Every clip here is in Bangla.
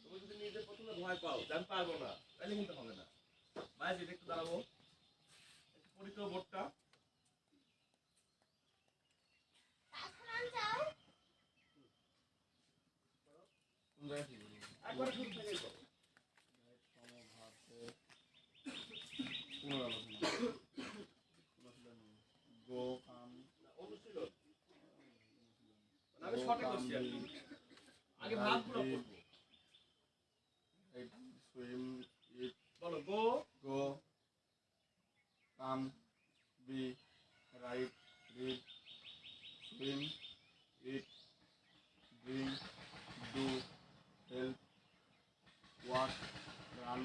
তুমি যদি নিজে প্রথমে ভয় পাও যে আমি পারবো না, তাহলে কিন্তু হবে না। ভাই যেটা একটু দাঁড়াবো, পরিত বোর্ডটা একবার শুরু থেকে করো। গো কাম অনুশীলন আমি শর্টে করছি আর কি। আগে ভাবগুলো করবো। সুইম ইট বলো go go come be write read swim eat drink do help walk run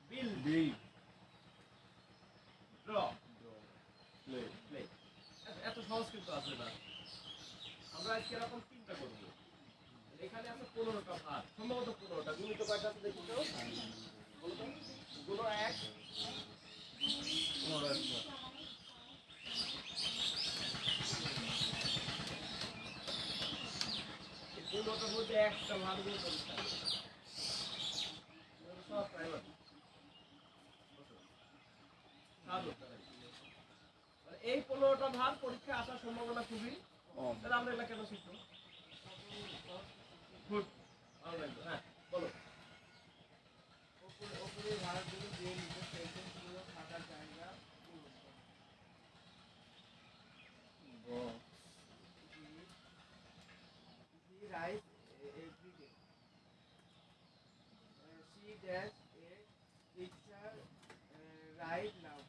bill build draw draw play play. এত সহজ কিন্তু আসলে না। আমরা আজকে এরকম তিনটা করবো। এখানে আছে 15টা ভাগ, সম্ভবত 15টা। গুণিত কয়টা আছে দেখি তো, বলো তো। গুণ 1 এই 15টার মধ্যে একটা ভাগ গুণ করতে হবে। সব প্রাইমারি এই 15টা ভাগ পরীক্ষায় আসার সম্ভাবনা খুবই কম। তাহলে আমরা এটা কেন শিখবো? গুড, ভালো লাগলো। হ্যাঁ বলো। ওপরে ভারতগুলো দিয়ে নিতে সেন্টেন্সগুলো থাকার জায়গা গো he writes every day. She dash a picture right now.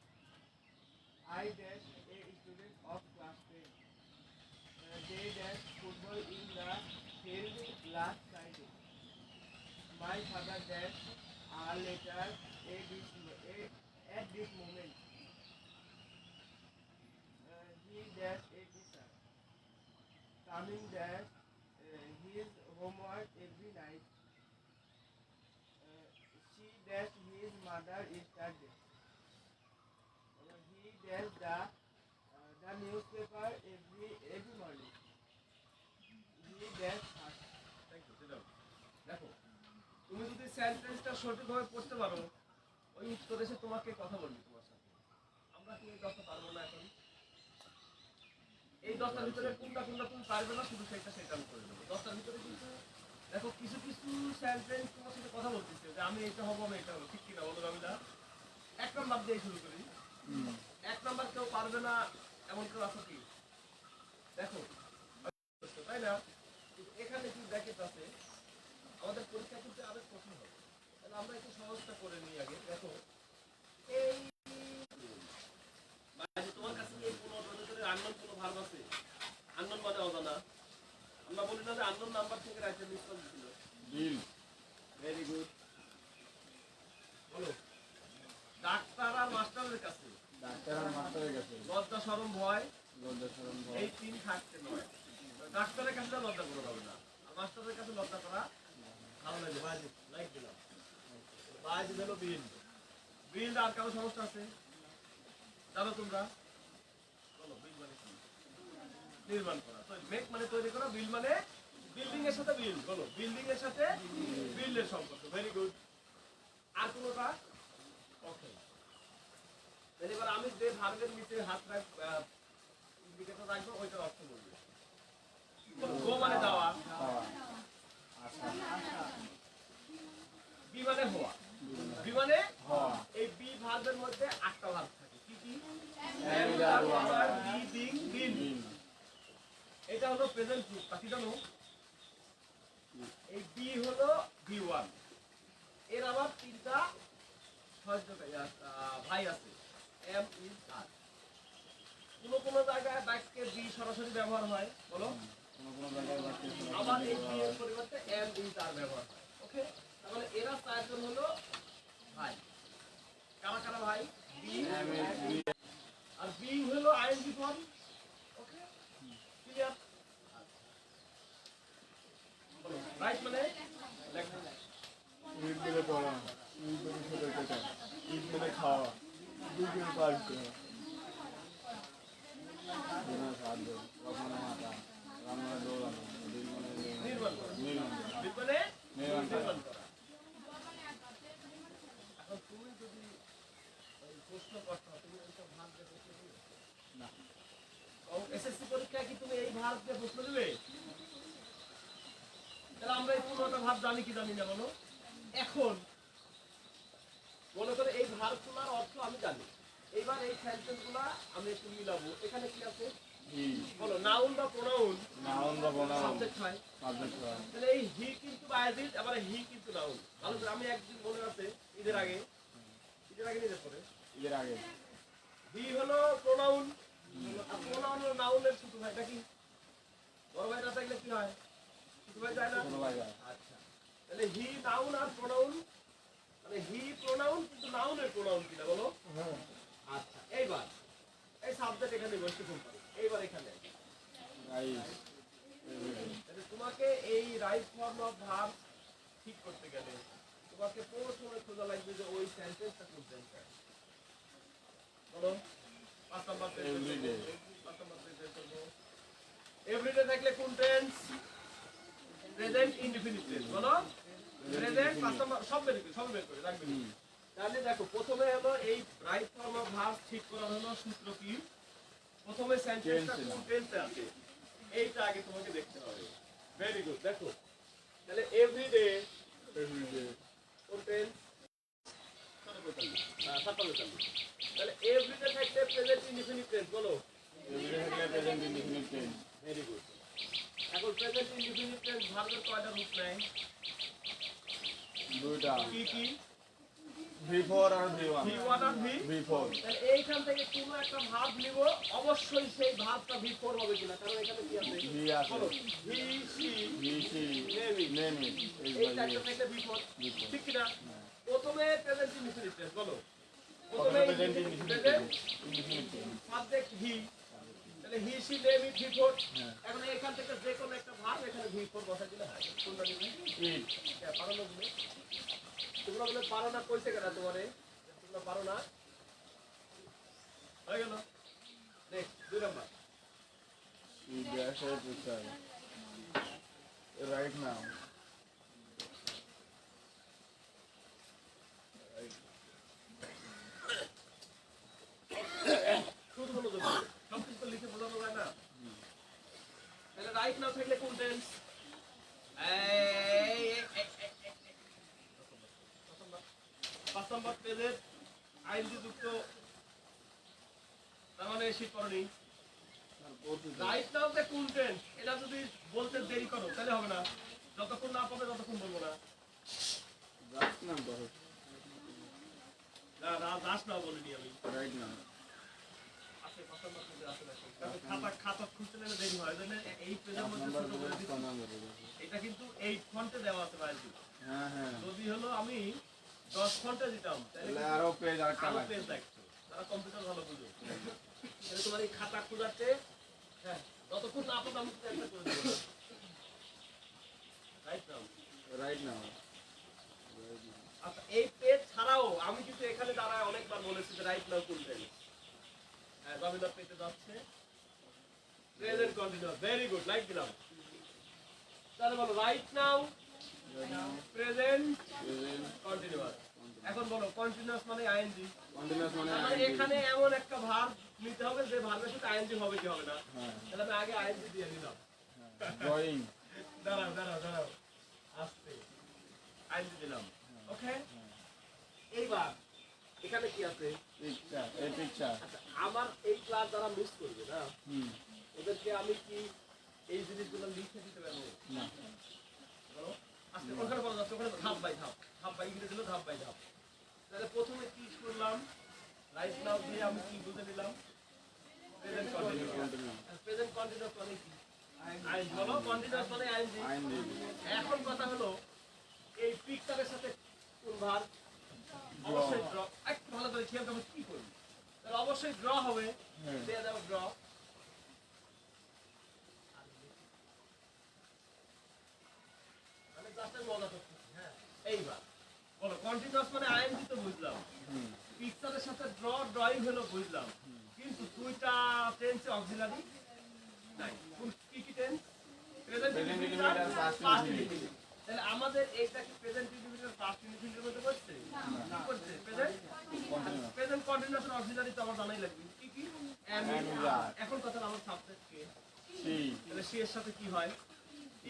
I dash a student of class 10. They dash football in the field last Friday. My father dash a letter at this moment. He dash a teacher. Coming dash his homework every night. She dash his mother yesterday. He dash the newspaper every morning. He dash first. দেখো, তুমি যদি সেন্টেন্সটা সঠিকভাবে পড়তে পারো, ওই উত্তর এসে তোমাকে কথা বলবি তোমার সাথে। আমরা কি এই 10টা পারবো না এখন? এই 10টার ভিতরে কোনটা কোনটা তুমি পারবে না, শুধু সেটা আমি করে দেবো। 10টার ভিতরে কিন্তু দেখো কিছু কিছু সেন্টেন্স তোমার সাথে কথা বলতেছে যে আমি এটা হবো, আমি এটা হবো, ঠিক কিনা বলো রামিদা? 1 নাম্বার দিয়ে শুরু করি। 1 নাম্বার কেউ পারবে না এমন কেউ আছে কি? দেখো, তাই না? এখানে কি ব্র্যাকেট আছে, আমাদের পরীক্ষা কিন্তু আরো কঠিন হবে। তাহলে আমরা একটু সহজটা করে নিই আগে। দেখো, এই তোমার কাছে এই কোনো আননোন কোনো ভার্ব আছে? আননোন মানে অজানা। আমরা বলি না যে আননোন নাম্বার থেকে রাইটে মিস করে দিছিল। বিল ভেরি গুড। বলো, ডাক্তার আর মাস্টারের কাছে ডাক্তার আর মাস্টারের কাছে লজ্জা শরম ভয় লজ্জা শরম ভয় এই 3 থাকতে নয়। ডাক্তারের কাছে লজ্জা করা যাবে না, আর মাস্টারের কাছে লজ্জা করা ভালো লাগে। বাজি লাইক দিলাম, বাজি দিল বিল। বিল আর কারো সমস্যা আছে? জানো তোমরা? বলো, বিল মানে কি? নির্মাণ করা। তো মেক মানে তৈরি করা, বিল মানে বিল্ডিং এর সাথে বিল। বলো, বিল্ডিং এর সাথে বিল্ডের সম্পর্ক। Very good. আর কোনটা? ওকে, তাহলে এবার আমি যে ভার্বের নিচে হাত ইন্ডিকেটর রাখবো, ওইটার অর্থ বলবো। গো মানে যাওয়া, বি মানে হওয়া, বি মানে এই বি ভার্বের মধ্যে 8টা ভার্ব থাকে। কি কি? এটা হলো প্রেজেন্ট গ্রুপ। কি জানো? এই বি হলো বি1। এর আবার 3টা ভাই আছে, এম ইজ আর। কোন জায়গায় বাক্যে বি সরাসরি ব্যবহার হয়, বলো। আবার এই বি এর পরিবর্তে এম ইজ আর ব্যবহার হয়। ওকে, তাহলে এরা 4 জন হলো ভাই। কারা কারা ভাই? বি আর বি হলো আইএনজি ফর্ম। ওকে, ক্লিয়ার? বলো, রাইট মানে লেখা। ঈদ মানে পড়া, ঈদ মানে ছোট কথা, ঈদ মানে খাওয়া, দুদিন পার করা, সাহায্য, রকমানে মাথা, রান্না দৌড়ানো, দিন মানে নির্মাণ করা। নির্মাণ বিল মানে নির্মাণ করা। নির্মাণ করা। এখন তুমি যদি ওই প্রশ্ন করতে হয়, তুমি ওইসব ভাগ দিয়ে প্রশ্ন দিবে? না। এসএসসি পরীক্ষায় কি তুমি এই ভাগ দিয়ে প্রশ্ন দিবে? তাহলে আমরা এই 15টা ভাব জানি কি জানি না বলো? এখন মনে করে এই ভার্বগুলোর অর্থ আমি জানি। এইবার এই সেন্টেন্সগুলো আমি একটু মিলাবো। এখানে কি আছে হি বলো? নাউন বা প্রোনাউন নাউন বা প্রোনাউন সাবজেক্ট হয়। সাবজেক্ট হয়। তাহলে এই হি কিন্তু বায়াজিদ, আবার হি কিন্তু নাউন। ভালো করে আমি একদিন মনে আছে ঈদের আগে নিজের পরে এর আগে হি হলো প্রোনাউন, আর প্রোনাউন হলো নাউনের ছোট ভাই। এটা কি বড় ভাই না থাকলে কি হয়? ছোট ভাই যায় না? কোনো জায়গায় আচ্ছা, তাহলে হি নাউন আর প্রোনাউন, মানে হি প্রোনাউন কিন্তু নাউনের প্রোনাউন কিনা বলো? হ্যাঁ আচ্ছা, এইবার এই সাবজেক্ট এখানে বসে ফোন করে। এইবার এখানে রাইট তাহলে তোমাকে এই রাইট ফর্ম অফ ভার্ব ঠিক করতে গেলে তোমাকে প্রথমে খোঁজা লাগবে যে ওই সেন্টেন্সটা কোন সেন্টেন্স বলো। 5 নাম্বার Everyday. এভরিডে থাকলে কোন টেন্স? প্রেজেন্ট ইনডিফিনিট টেন্স বলো। প্রেজেন্ট 5 নাম্বার সব বের করে রাখবে। তাহলে দেখো প্রথমে হলো এই রাইট ফর্ম অফ ভার্ব ঠিক করার হলো সূত্র কি? প্রথমে সেন্টেন্সটা Tense কোন টেন্সে আছে এইটা আগে তোমাকে দেখতে হবে। Very good. দেখো তাহলে এভরিডে এভরিডে কোন টেন্স? 47। তাহলে এভরিডে থাকলে প্রেজেন্ট ইনডিফিনিট টেন্স বলো। এভরিডে থাকলে present indefinite tense. Very good. এখন প্রেজেন্ট ইনডিফিনিট টেন্স ভার্বের কয়টা রূপ নেয়? দুইটা কি কি? V4 আর V1 V1 আর V4 তাহলে এইখান থেকে কোনো একটা ভার্ব নিব, অবশ্যই সেই ভার্বটা V4 হবে কিনা, কারণ এখানে কি আছে? V আছে বলো হি সি VC নেম ইট এই চারটা থেকে V4 ঠিক কিনা? প্রথমে প্রেজেন্ট ইনডিফিনিট টেন্স বলো। প্রথমে present present indefinite tense. Subject হি, তাহলে he she name it V4। হ্যাঁ। এখন এখান থেকে যে কোনো একটা ভার্ব এখানে V4 বসাই দিলে হয়। কোনটা নিবে? ইট হ্যাঁ, পারো না তুমি? তোমরা বলে পারো না, কইছে কেন তোমারে? তোমরা পারো না? হয়ে গেল। Next 2 number. ইট ড্যাশ এর পিকচার রাইট নাও শুধু হলো তো সব কিছু তো লিখে বোঝানো যায় না। তাহলে রাইট নাও থাকলে কোন টেন্স? পাঁচ নম্বর পেজের আইনজি যুক্ত, তার মানে শীত করনি। রাইট নাও তে কোন টেন্স এটা যদি বলতে দেরি করো তাহলে হবে না। যতক্ষণ না পাবে ততক্ষণ বলবো না। জাস্ট নাও তো না দাস না বলিনি আমি। রাইট নাও আছে 5 নম্বর পেজে আছে নাকি? কারণ খাতা খুঁজতে গেলে দেরি হয়। জন্য এই পেজের মধ্যে নাম্বার ছোট করে দিচ্ছি। নাম্বার এটা কিন্তু 8 ফন্টে দেওয়া আছে বাইরে। হ্যাঁ হ্যাঁ যদি হলো আমি 10 ফন্টে দিতাম তাহলে তাহলে আরো পেজ আরেকটা আরো লাগবে পেজ লাগতো। তারা কম্পিউটার ভালো বুঝে। তাহলে তোমার এই খাতা খোঁজাতে হ্যাঁ যতক্ষণ না পাবো আমি একটা করে দেবো। Right now. রাইট নাও আচ্ছা এই পেজ ছাড়াও আমি কিন্তু এখানে দাঁড়ায় অনেকবার বলেছি যে রাইট নাও কোন টেন্স। হ্যাঁ রবিবার পেতে যাচ্ছে present continuous. Very good, like দিলাম। তাহলে বলো রাইট নাও প্রেজেন্ট কন্টিনিউয়াস। এখন বলো কন্টিনিউয়াস মানে আইএনজি। কন্টিনিউয়াস মানে তাহলে এখানে এমন একটা ভার্ব নিতে হবে যে ভার্বের সাথে আইএনজি হবে কি হবে না। হ্যাঁ তাহলে আমি আগে আইএনজি দিয়ে নিলাম। ড্রয়িং দাঁড়াও আস্তে আইএনজি দিলাম। ওকে, এইবার এখানে কি আছে? পিকচার এই পিকচার আচ্ছা আমার এই ক্লাস যারা মিস করবে না ওদেরকে আমি কি এই জিনিসগুলো লিখে দিতে পারবো? না বলো আজকে ওখানে বলা যাচ্ছে, ওখানে ধাপ বাই ইংরেজি হলো ধাপ বাই ধাপ। তাহলে প্রথমে কি করলাম? রাইট নাও দিয়ে আমি কি বুঝে নিলাম? Present continuous. প্রেজেন্ট কন্টিনিউয়াস মানে কি? আইন বলো। কন্টিনিউয়াস মানে আইএনজি। আইন এখন কথা হলো এই পিকচারের সাথে কোন ভার্ব? অবশ্যই ড্র। একটু ভালো করে খেয়াল করবে কি করবি। তাহলে অবশ্যই ড্র হবে। দিয়ে দাও ড্র। মানে জাস্ট মজা করতেছি। হ্যাঁ এইবার বলো কন্টিনিউয়াস মানে আইএনজি তো বুঝলাম। পিকচারের সাথে ড্রয়িং হলো বুঝলাম। কিন্তু দুইটা টেন্সে অক্সিলারি নাই। কোন কি টেন্স? প্রেজেন্ট ইনডিফিনিট আর পাস্ট ইনডিফিনিট। তাহলে আমাদের এইটা কি প্রেজেন্ট ইনডিফিনিট পাস্ট ইনডিফিনিটের মধ্যে পড়ছে? কি পড়ছে? প্রেজেন্ট কন্টিনিউয়াস অক্সিলারি তো আমার জানাই লাগবে। কি কি? am Am is is are। are। এখন কথা আমার সাবজেক্ট কে? সি তাহলে সি এর সাথে কি হয়?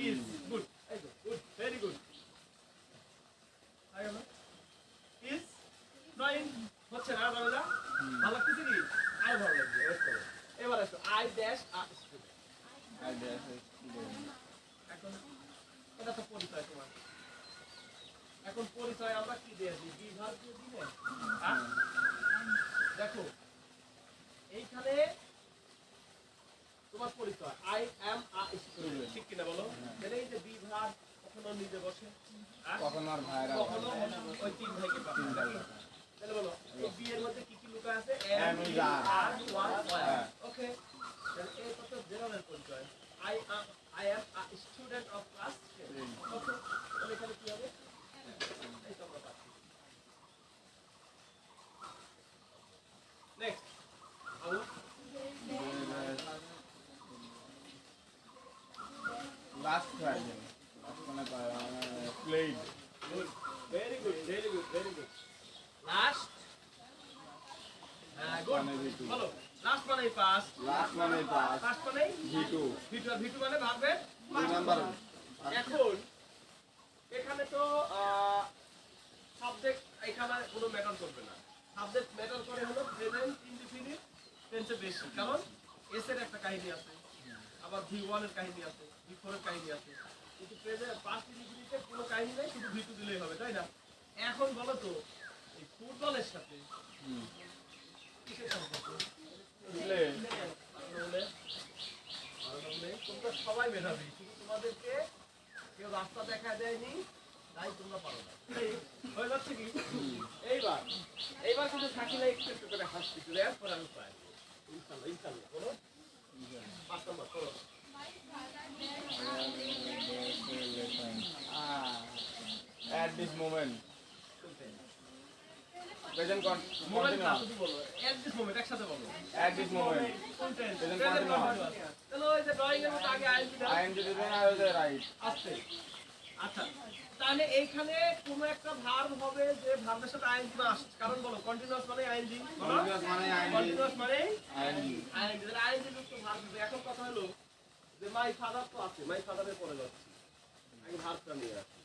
is। গুড। এই তো গুড, ভেরি গুড। আই গেল। is ড্রয়িং হচ্ছে না ভালো না? ভালো লাগতেছে কি? আরো ভালো লাগবে। ওয়েট করো। এবার আসো I dash a student. I dash এখন এটা তো পরিচয় তোমার। এখন পরিচয় আমরা কি দিয়েছি? বিভাগ দিয়ে দিলে দেখো এইখানে তোমার পরিচয় আই অ্যাম আ স্টুডেন্ট, ঠিক কিনা বলো? তাহলে এই যে বিভাগ কখনো নিজে বসে, কখন আর ভাইরা কখনো ওই তিন ভাইকে পাবে। তাহলে বলো এই বি এর মধ্যে কি কি লুকা আছে? Am is are। ওকে, তাহলে এই কত জেনারেল পরিচয় I am a student of class 10। ওকে, তাহলে এখানে কি হবে? এই তো আমরা পাচ্ছি। নেক্সট আউট লাস্ট ফ্রাইডে মানে played good, very good, very good, very good. Last good, মানে V2 বলো লাস্ট মানে পাস, লাস্ট মানে পাস ফার্স্ট মানে V2 ভিটু, আর ভিটু মানে ভার্বের দুই নাম্বার এখন এখানে তো সাবজেক্ট এখানে কোনো ম্যাটার করবে না। সাবজেক্ট ম্যাটার করে হলো প্রেজেন্ট ইনডিফিনিট টেন্সে বেশি, কারণ এস এর একটা কাহিনী আছে, আবার ভি1 এর কাহিনী আছে, ভি4 এর কাহিনী আছে, কিন্তু প্রেজেন্ট পাস্ট ইনডিফিনিটে কোনো কাহিনী নেই, শুধু ভিটু দিলেই হবে, তাই না? এখন বলো তো এই ফুটবলের সাথে কিসের সম্পর্ক? প্লে তোমরা সবাই মেধাবী, শুধু তোমাদেরকে কেউ রাস্তা দেখা দেয়নি তাই তোমরা পারো না। হয়ে যাচ্ছে কি? এইবার এইবার কিন্তু থাকিলে একটু একটু করে হাসছি, চলে এরপর আমি পাই ইনশাল্লাহ, ইনশাল্লাহ বলো 5 নম্বর করো। at this moment present mobile continuous শুধু বলো এট দিস মোমেন্ট, একসাথে বলো at this moment present continuous. চলো ওই যে ড্রয়িং এর মতো আগে আইএনজি দাও I am the reason I was right আসছে। আচ্ছা, তাহলে এইখানে কোনো একটা ভার্ব হবে যে ভার্বের সাথে আইএনজি আসছে, কারণ বলো কন্টিনিউয়াস মানে আইএনজি, বলো continuous মানে ing কন্টিনিউয়াস মানে ing আইএনজি, তাহলে আইএনজি যুক্ত ভার্ব হবে। এখন কথা হলো যে মাই ফাদার তো আছে, মাই ফাদারের পরে যাচ্ছে, আগে ভার্বটা নিয়ে আসি।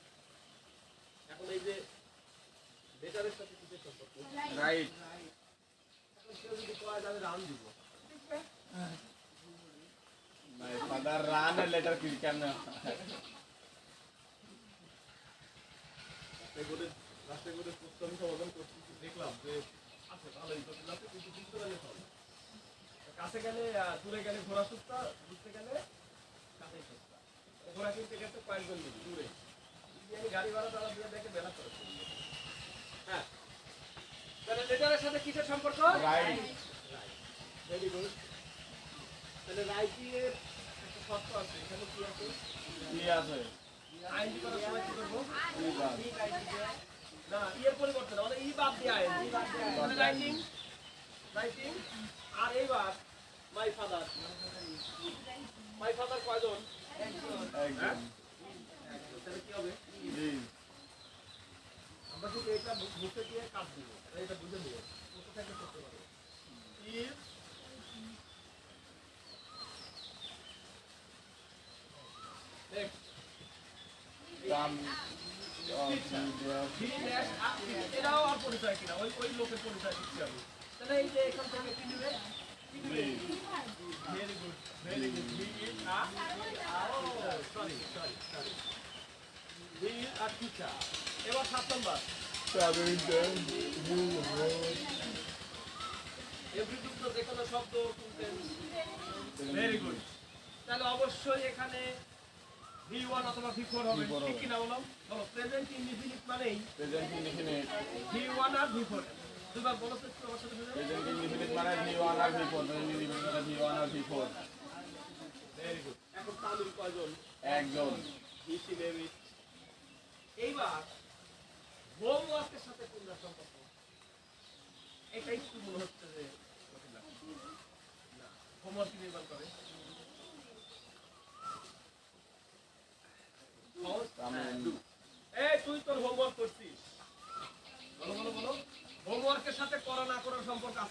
এখন এই যে বেটারের সাথে কিসের সম্পর্ক? right এখন কেউ যদি কয় যে আমি রান দিব, my father ran a letter cricket রাস্তায় করে প্রশ্ন আমি সমাধান করছি, দেখলাম যে আছে ভালোই জটিল আছে, কিন্তু বুঝতে পারলে সব কাছে গেলে দূরে গেলে ঘোরা সস্তা, বুঝতে গেলে কাছেই সস্তা। ঘোরা কিনতে গেছে কয়েকজন মিলি দূরে, আমি গাড়ি ভাড়া তারা দিয়ে দেখে বেলা করে। হ্যাঁ, তাহলে লেটারের সাথে কিসের সম্পর্ক? right very good. তাহলে রাইটিং এর একটা শর্ত আছে, এখানে কি আছে? কি আছে আইনজি করার সময় কি করবো? কি বাদ না, ইয়ের পরিবর্তন মানে ই বাদ দিয়ে আইনজি, মানে রাইটিং, রাইটিং। আর এইবার মাই ফাদার, মাই ফাদার কয়জন? একজন তাহলে কি হবে? please আমরা যদি এটা বুঝতে দিয়ে কাজ দিব, এটা বুঝে নিব, বুঝতে থাকলে করতে পারবো। ইজ নেক্সট come এটাও আর পরিচয় কিনা, ওই ওই লোকের পরিচয় দিচ্ছি আমি। তাহলে এই যে এখান থেকে কি দিবে? Very good, very good. He is a sorry sorry sorry he is a teacher. এবার 7 নম্বর traveling time you heard every যুক্ত যে কোনো শব্দ শুনতেন। Very good. তাহলে অবশ্যই এখানে V1 অথবা V4 হবে, V4 ঠিক কিনা বলো? বলো প্রেজেন্ট ইনডিফিনিট মানেই present indefinite V1 আর V4। দুবার বলো তো একটু আমার সাথে শুনে। present indefinite মানে V1 আর V4 present indefinite মানে V1 আর V4 ভেরি গুড। এখন তামিল কয়জন? একজন বেশি নেবে। এইবার হোমওয়ার্কের সাথে কোনটা সম্পর্ক? এটাই একটু মনে হচ্ছে যে কঠিন লাগছে। না, হোমওয়ার্ক কি নির্মাণ করে? সহজ, তামিল হ্যাঁ, do।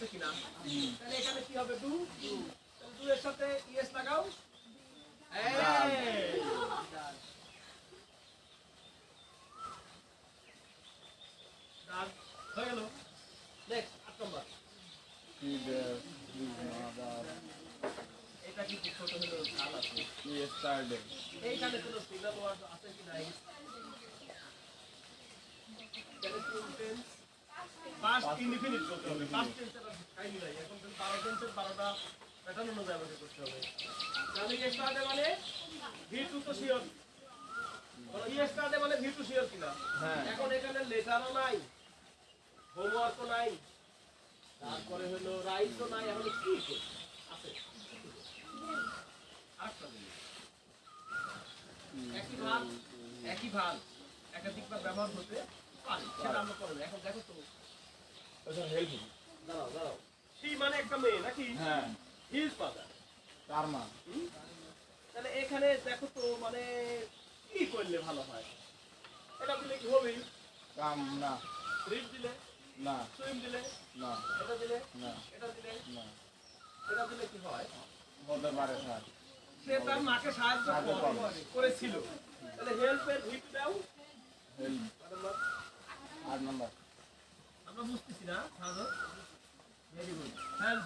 আছে কিনা? তাহলে এখানে কি হবে? ডু। তাহলে ডু এর সাথে ইএস লাগাও। এই ডান হয়ে গেল। Next 8 number. He does. His mother. এটা কি ছোট হলো ঝাল আছে? Yesterday. এইখানে কোনো সিগন্যাল ওয়ার্ড আছে কি নাই? পাস্ট ইনডিফিনিট বলতে হবে। পাস্ট টেন্স এর টাইম নাই। এখন তুমি 12 টেন্সের 12টা প্যাটার্ন অনুযায়ী আমাকে করতে হবে। তাহলে ইয়েস্টারডে মানে ভি2 তো শিওর। বলো ইয়েস্টারডে মানে ভি2 শিওর কিনা? হ্যাঁ। এখন এখানে লেটারও নাই, হোমওয়ার্কও নাই, তারপরে হলো রাইটও নাই, এখন কি করব? আছে আরেকটা জিনিস। একই ভাগ একাধিকবার ব্যবহার হতে পারে, সেটা আমরা করবো। এখন দেখো তো, ওটা হেল্প মি। দাঁড়াও। সি মানে একটা মেয়ে নাকি? হ্যাঁ। His father. তার মা। তাহলে এখানে দেখো তো, মানে কি করলে ভালো হয়? এটা দিলে কি হবে? কাম না। রিড দিলে, না। সুইম দিলে, না। এটা দিলে, না। এটা দিলে, না। এটা দিলে কি হয়? হতে পারে স্যার। সে তার মাকে সাহায্য করেছিল। তাহলে হেল্পের ভিট দাও। হেল্প। 8 নম্বর। আমরা বুঝতেছি না সাহায্য। Very good. হেল্প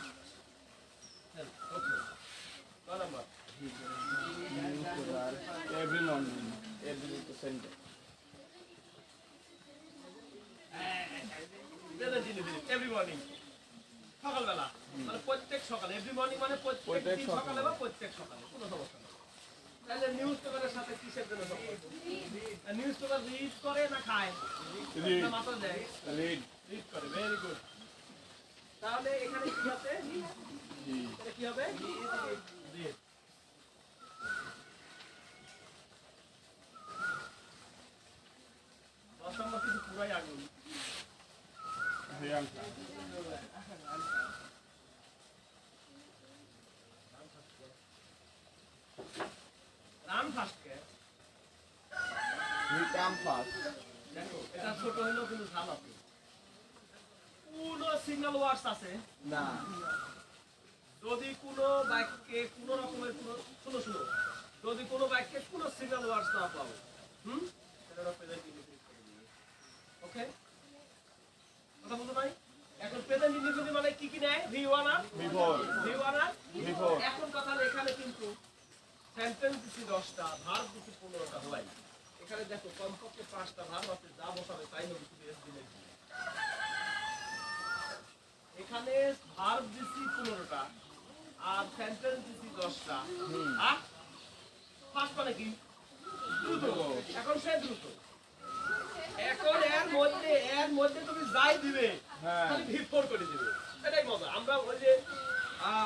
হেল্প ওকে। 9 number. Newspaper every morning. Every center. Every morning, সকালবেলা, মানে প্রত্যেক সকালে। এভরি মর্নিং মানে প্রত্যেক দিন সকালে বা প্রত্যেক সকালে, কোনো সমস্যা নেই। তাহলে নিউজ পেপারের সাথে কিসের জন্য সম্পর্ক? নিউজ পেপার রিড করে না খায়? না মাত্র দেয়? Read. রিড করে। Very good. তাহলে এখানে কি আছে? এটা কি হবে? রিড। দশ নম্বর কিন্তু পুরাই আগুন। Priyanka. রান ফাস্টকে He come fast. দেখো, এটা ছোট হলেও কিন্তু ঝাল আছে। কোনো সিঙ্গেল ওয়ার্ডস আছে? না। যদি কোনো বাক্যে কোনো রকমের কোনো শুনো, যদি কোনো বাক্যে কোনো সিঙ্গেল ওয়ার্ডস না পাও, তাহলে প্রেজেন্ট ইনডিফিনিট করে দিবে। ওকে, কথা বলতে ভাই? এখন প্রেজেন্ট ইনডিফিনিট মানে কি কি নেয়? ভি1 আর Before. ভি1 আর Before. এখন কথা হলো, এখানে কিন্তু সেন্টেন্স দিছি 10টা, ভার্ব দিছি 15টা হয়। এখানে দেখো কমপক্ষে 5টা ভার্ব আছে, যা বসাবে তাই হবে, শুধু এস দিলে। এখানে ভার্ব দিছি 15টা আর সেন্টেন্স দিছি 10টা। আর ফার্স্ট মানে কি? দ্রুত। এখন সে দ্রুত। এখন এর মধ্যে তুমি যাই দিবে, হ্যাঁ। খালি V4 করে দিবে। এটাই মজা। আমরা ওই যে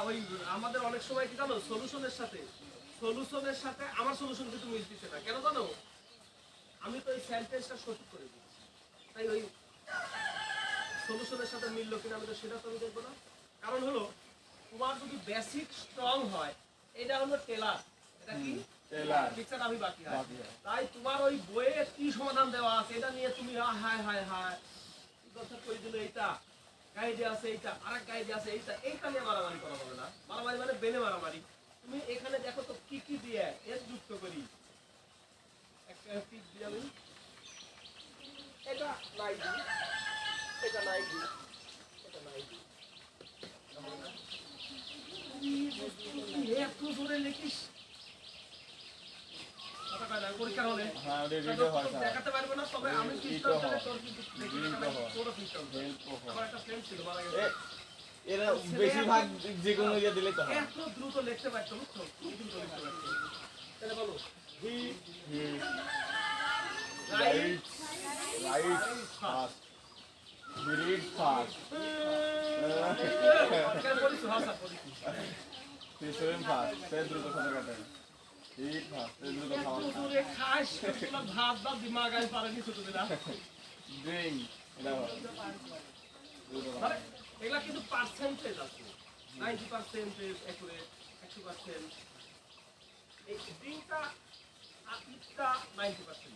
ওই আমাদের অনেক সময় কি জানো, সলিউশনের সাথে আমার সলিউশন কিন্তু মিল দিচ্ছে না। কেন জানো? আমি তো এই সেন্টেন্সটা সঠিক করে দিচ্ছি, তাই ওই সলিউশনের সাথে মিললো কিনা আমি তো সেটা তো আমি দেখবো না। কারণ হলো, তোমার যদি বেসিক স্ট্রং হয়, এটা হলো টেলার। এটা কি? টেলার। পিকচার আমি বাকি হয়। বাকি হয়। তাই তোমার ওই বইয়ে কি সমাধান দেওয়া আছে, এটা নিয়ে তুমি হায় হায় হায় কথা করে দিলে, এইটা গাইডে আছে, এইটা আরেক গাইডে আছে, এইটা নিয়ে মারামারি করা হবে না। মারামারি মানে বেনে মারামারি। তুমি এখানে দেখো তো কি কি দিয়ে এর যুক্ত করি। একটা পিক দিয়ে আমি এটা নাই দিই, এটা নাই দিই, এটা নাই দিই। এত জোরে লিখিস, কথা কয় না, পরীক্ষা হলে হ্যাঁ, ওটা read হয় স্যার। দেখাতে পারবো না, তবে আমি Read পিস্তল হয়। তোর কিন্তু দেখি Read না, হয়। তোরও পিস্তল। Help হয়। আমার একটা ফ্রেন্ড ছিল, মারা গেছে। এরা বেশিরভাগ যে কোনো ইয়ে দিলে তো হয়। এত দ্রুত লিখতে পারতো, বুঝছো? খুব দ্রুত লিখতে পারতো। তাহলে বলো, হি He right writes fast. He reads fast. কেন বলিস? ভাষা বলিস। He swim fast. সে দ্রুত সাঁতার কাটে। He eat fast. সে দ্রুত এত খাবার খায়। জোরে খাস, তোর ভাত বা দিমাগ আমি পারেনি ছোটবেলা। Drink. এটা হয়। দ্রুত মানে খায়। এগুলা কিন্তু পার্সেন্টেজ আছে, 90% একুরেট, 100%। এই তিনটা আর তিনটা 90%।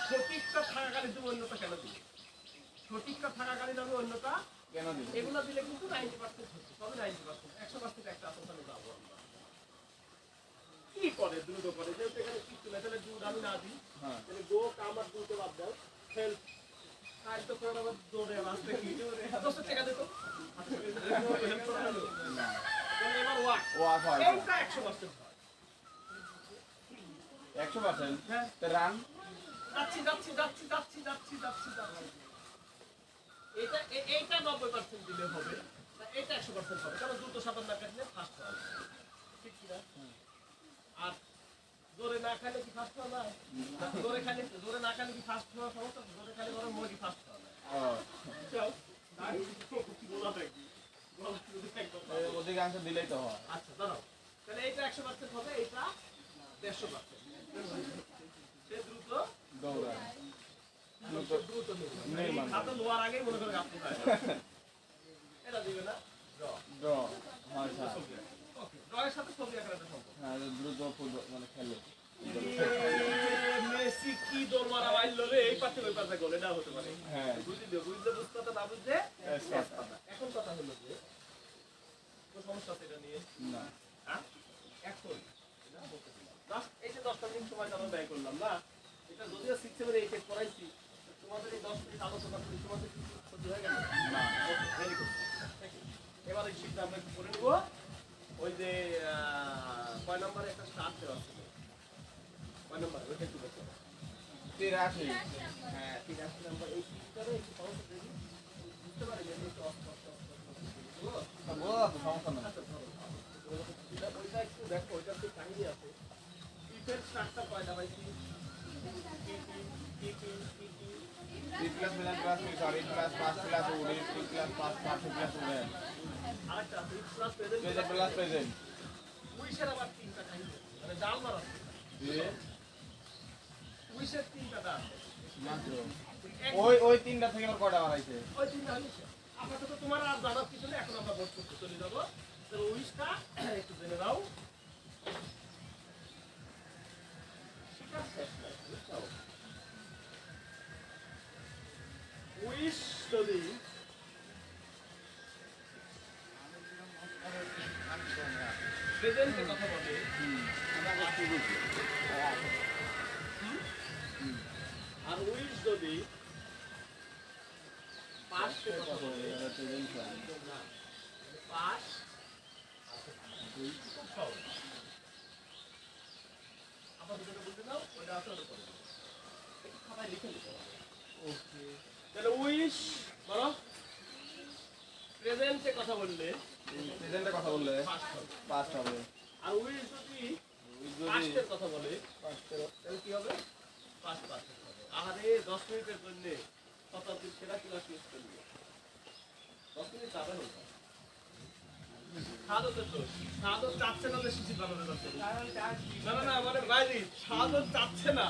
সঠিকটা থাকাকালীন তুমি অন্যটা কেন দিবে? সঠিকটা থাকাকালীন আমি অন্যটা কেন দিবে? এগুলো দিলে কিন্তু 90% হচ্ছে, তবে 90%, 100% একটা আসল আমি যাবো আমরা। কি করে দ্রুত করে, যেহেতু এখানে কিছু না, তাহলে দুধ আমি না দিই, হ্যাঁ তাহলে গো কাম আর দুধে বাদ দাও, হেল্প সাহায্য করে আবার দৌড়ে আসতে কি 10 টাকা দিত। হেল্প করা হলো। না তাহলে এবার ওয়াক, ওয়াক হয় এইটা 100% হয়। 100%। হ্যাঁ, তো রান যাচ্ছি যাচ্ছি যাচ্ছি যাচ্ছি যাচ্ছি যাচ্ছি যাচ্ছি, এইটা এইটা 90% দিলে হবে, না এটা 100% হবে, কারণ দ্রুত সাঁতার না কাটলে ফার্স্ট হবে, ঠিক কি না? আর জোরে না খাইলে কি ফার্স্ট হবে? জোরে খাইলে, জোরে না খাইলে কি ফার্স্ট হওয়ার সমস্যা? জোরে খাইলে বরং মুরগি ফার্স্ট হবে। ও যাও, তাই বলা দেখি, বলা যদি একবার পারো। অধিকাংশ দিলেই তো হয়। আচ্ছা দাঁড়াও, তাহলে এইটা 100% হবে, এইটা 150%। সে দ্রুত দৌড়ায় দ্রুত নেই মানে। হাতে লোয়ার আগেই মনে করে আপনি পায় এটা দিবে না ড্র। ড্র হয় স্যার। ওকে, ড্রয়ের সাথে ছবি আঁকার একটা সম্পর্ক। হ্যাঁ দ্রুত ফুটবল মানে খেলে। মেসি কি দৌড় মারা মারলো রে, এই পাশে ওই পাশে গোল, এটা হতে পারে। হ্যাঁ বুঝলি, বুঝতে বুঝতে না বুঝতে এখন কথা হলো যে কোন সমস্যা আছে এটা নিয়ে? না হ্যাঁ, এখন এটা বলতে দিলাম। Last এই যে 10টা মিনিট সময় আমরা ব্যয় করলাম না, এটা যদিও 6 7 8 পড়াইছি, তোমাদের এই 10 মিনিট আলোচনা করি, তোমাদের কি ক্ষতি হয়ে গেল? না ভেরি গুড। এবার এই শীটটা আমরা কি করে নেব? ওই যে কয় নম্বরে একটা স্টার্ট দেওয়া ছিল, কয় নম্বর ওইটা একটু দেখো। 83 হ্যাঁ, 83 নম্বর এই শীটটারে একটু সহজ দেখি, বুঝতে পারি যে একটু অস্পষ্ট বোঝা যাচ্ছে সমস্যা নেই। ওইটা একটু দেখো, ওইটা একটু কাহিনী আছে। ইফের স্টার্টটা কয়টা পাইছি? থ্রি প্লাস মিলান প্লাস সরি প্লাস 5 প্লাস উড়ে 3 প্লাস 5 5 প্লাস উড়ে আরেকটা আছে plus present present plus present উইশের আবার তিনটা কাহিনী আছে, মানে ডাল মারা আছে। দিয়ে উইশের তিনটা আছে, মাত্র এক- ওই তিনটা থেকে আর কয়টা বাড়াইছে? ওই তিনটা হয়েছে। আপাতত তোমার আর জানার কিছু নেই, এখন আমরা বোধ করতে চলে যাবো। তো উইশটা একটু জেনে দাও। শিকার শেষ নাই, বুঝছো? উইশ যদি প্রেজেন্টে কথা বলে, আর উইশ যদি পাস্টে কথা বলে, পাস্ট আবার দুটো বলতে দাও, ওইটা আসলে করে দাও। একটু খাতায় লিখে নিতে হবে। ওকে তাহলে উইশ বলো, প্রেজেন্টে কথা বললে প্রেজেন্টে কথা বললে পাস্ট হবে, পাস্ট হবে। আর উইশ যদি যদি পাস্টের কথা বলে পাস্টের তাহলে কি হবে? পাস্ট পারফেক্ট হবে। আরে 10 মিনিটের জন্য শতাব্দীর সেরা ক্লাস ইউজ করবে, 10 মিনিট যাবে না। সাদতের দোষ, সাদত চাচ্ছে না যে শিশির ভালো রেজাল্ট করুক। না না না, মানে বাইরে সাদত চাচ্ছে না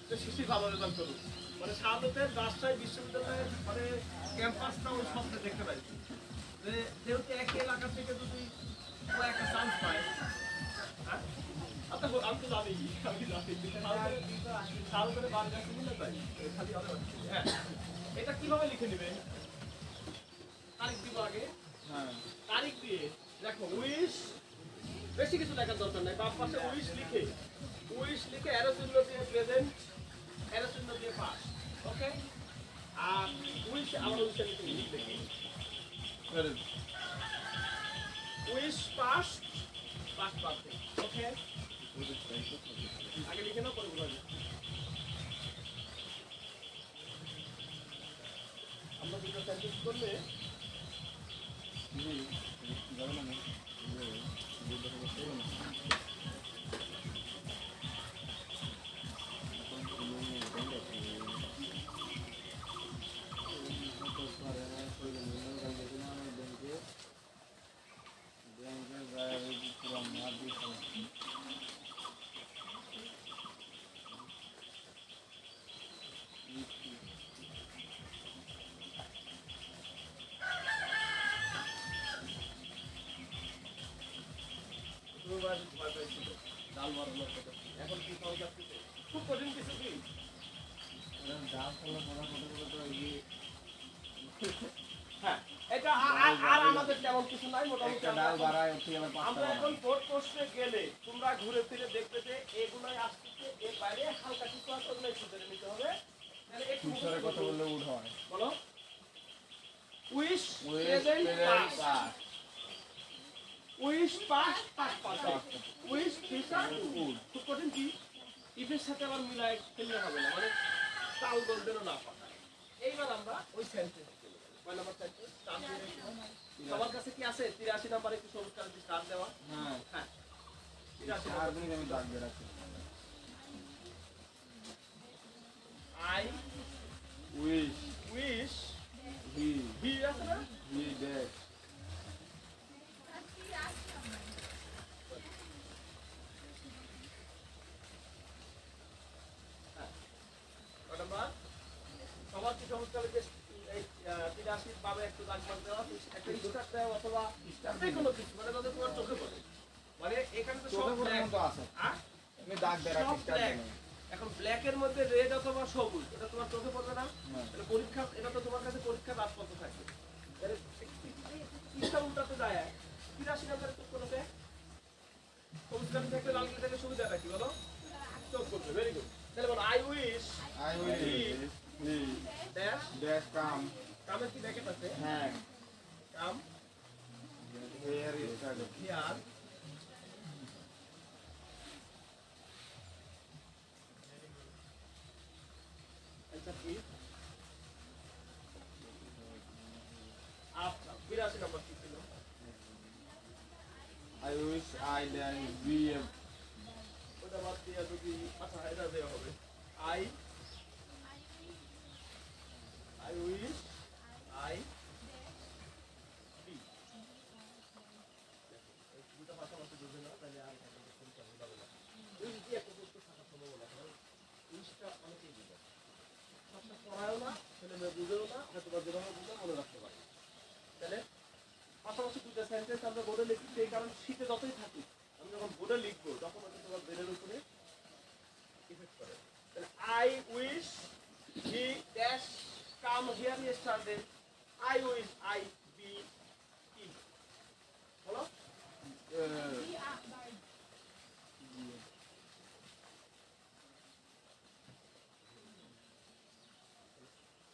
যে শিশির ভালো রেজাল্ট করুক, মানে সাদতের রাজশাহী বিশ্ববিদ্যালয়ের মানে ক্যাম্পাসটা ওই স্বপ্নে দেখতে পাইছি যে যেহেতু একই এলাকা থেকে যদি ও একটা চান্স পায়, হ্যাঁ আচ্ছা আমি তো জানি, আমি জানি সাদতের বাড়ি যাচ্ছে কিনা তাই খালি হবে। হ্যাঁ, এটা কিভাবে লিখে নেবে? তারিখ দিব আগে, হ্যাঁ তারিখ দিয়ে দেখো উইশ, বেশি কিছু দেখার দরকার নাই, বাম পাশে উইশ লিখে অ্যারো চিহ্ন দিয়ে প্রেজেন্ট, অ্যারো চিহ্ন দিয়ে পাস্ট, ওকে? আর উইশ আবার উইশে লিখে উইশ পাস্ট পাস্ট পারফেক্ট, ওকে? আগে লিখে নাও, পরে বলবো। আমরা দুটো সেন্টেন্স করলে ডাল মারানোর কথা, এখন কি সহজ লাগতেছে? খুব কঠিন কিছু কি? হ্যাঁ, এটা আর আমাদের তেমন কিছু নাই, মোটামুটি একটা ডাল বাড়ায় উঠে গেলে আমরা এখন বোর্ড পোস্টে গেলে তোমরা ঘুরে ফিরে দেখবে যে এগুলোই আসতেছে, এর বাইরে হালকা কিছু আছে ওগুলো একটু ধরে নিতে হবে। তাহলে একটু কিশোরে কথা বললে উড হয়। বলো wish wish present present past, past wish past past, wish future would. খুব কঠিন কি ইফের সাথে আবার মিলায় ফেললে হবে না, মানে তাল বলবেন না পাতা। এইবার আমরা ওই সেন্টেন্স কয় নাম্বার সেন্টেন্স স্টার দিয়ে রেখে সবার কাছে কি আছে 83 নাম্বারে একটু সবুজ কালার দিয়ে স্টার দেওয়া। হ্যাঁ হ্যাঁ 83 আর দিন আমি দাগ দিয়ে রাখি। I wish wish he be আছে না হি ড্যাশ কয় নাম্বার সবার কি সবুজ কালার দিয়ে এই 83 পাবে একটু দাগ বাদ দেওয়া, একটা স্টার দেওয়া অথবা যে কোনো কিছু, মানে যাতে তোমার চোখে পড়ে। মানে এখানে তো সব চোখে পড়ার ব্ল্যাক মতো আছে। হ্যাঁ আমি দাগ দিয়ে রাখি সব স্টার ব্ল্যাক। দিয়ে। এখন ব্ল্যাকের মধ্যে রেড অথবা সবুজ এটা তোমার চোখে পড়বে না। হ্যাঁ। তাহলে পরীক্ষা এটা তো তোমার কাছে পরীক্ষা রাত কত থাকে, তাহলে ইচ্ছা উল্টাতে যায় 83 নাম্বারে চোখ করবে, সবুজ কালার থাকলে লাল কালার থাকলে সুবিধা কি বলো, চোখ করবে। Very good. তাহলে বলো I wish I wish he dash dash come কামের কি ব্র্যাকেট আছে, hang come here is started. Here আচ্ছা কি আচ্ছা 82 নাম্বার কি ছিল, I wish I dash be a ওটা বাদ দিয়ে যদি আচ্ছা এটা দেওয়া হবে I I wish I be. এই দুটো পাশাপাশি বুঝে না তাহলে আর কোনটা বোঝাবে না। উইশ দিয়ে একটা বস্তু থাকার সম্ভাবনা, কারণ উইশটা অনেকেই বুঝে সবটা পড়ায়ও না, ছেলে মেয়ে বুঝেও না, হয়তো বা যেভাবে বুঝে মনে রাখতে পারে। তাহলে পাশাপাশি দুটো সেন্টেন্স আমরা বোর্ডে লিখি, সেই কারণে শীতে যতই থাকি আমি যখন বোর্ডে লিখবো তখন হয়তো তোমার ব্রেনের উপরে ইফেক্ট করে। তাহলে I wish he dash come here yesterday, I wish I be কি বলো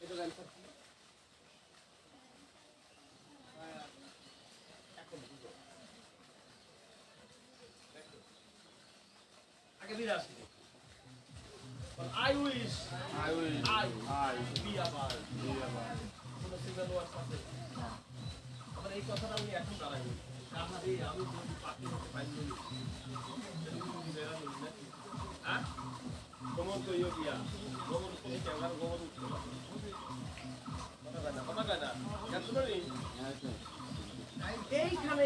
এটার অ্যান্সার কি এখন বুঝো। দেখো আগে দিয়ে আসি I wish I wish I I be আবার be a man. কোনো সিগন্যাল ওয়ার্ড আছে, আবার এই কথাটা আমি এখন দাঁড়াই বলি আরে আমি যদি পাখি হতে পারি হ্যাঁ গোমর তো ইয়ে দিয়া গোমর তুমি ক্যামেরা গোমর উঠতে পারো কথা কয় না জানতে পারি এইখানে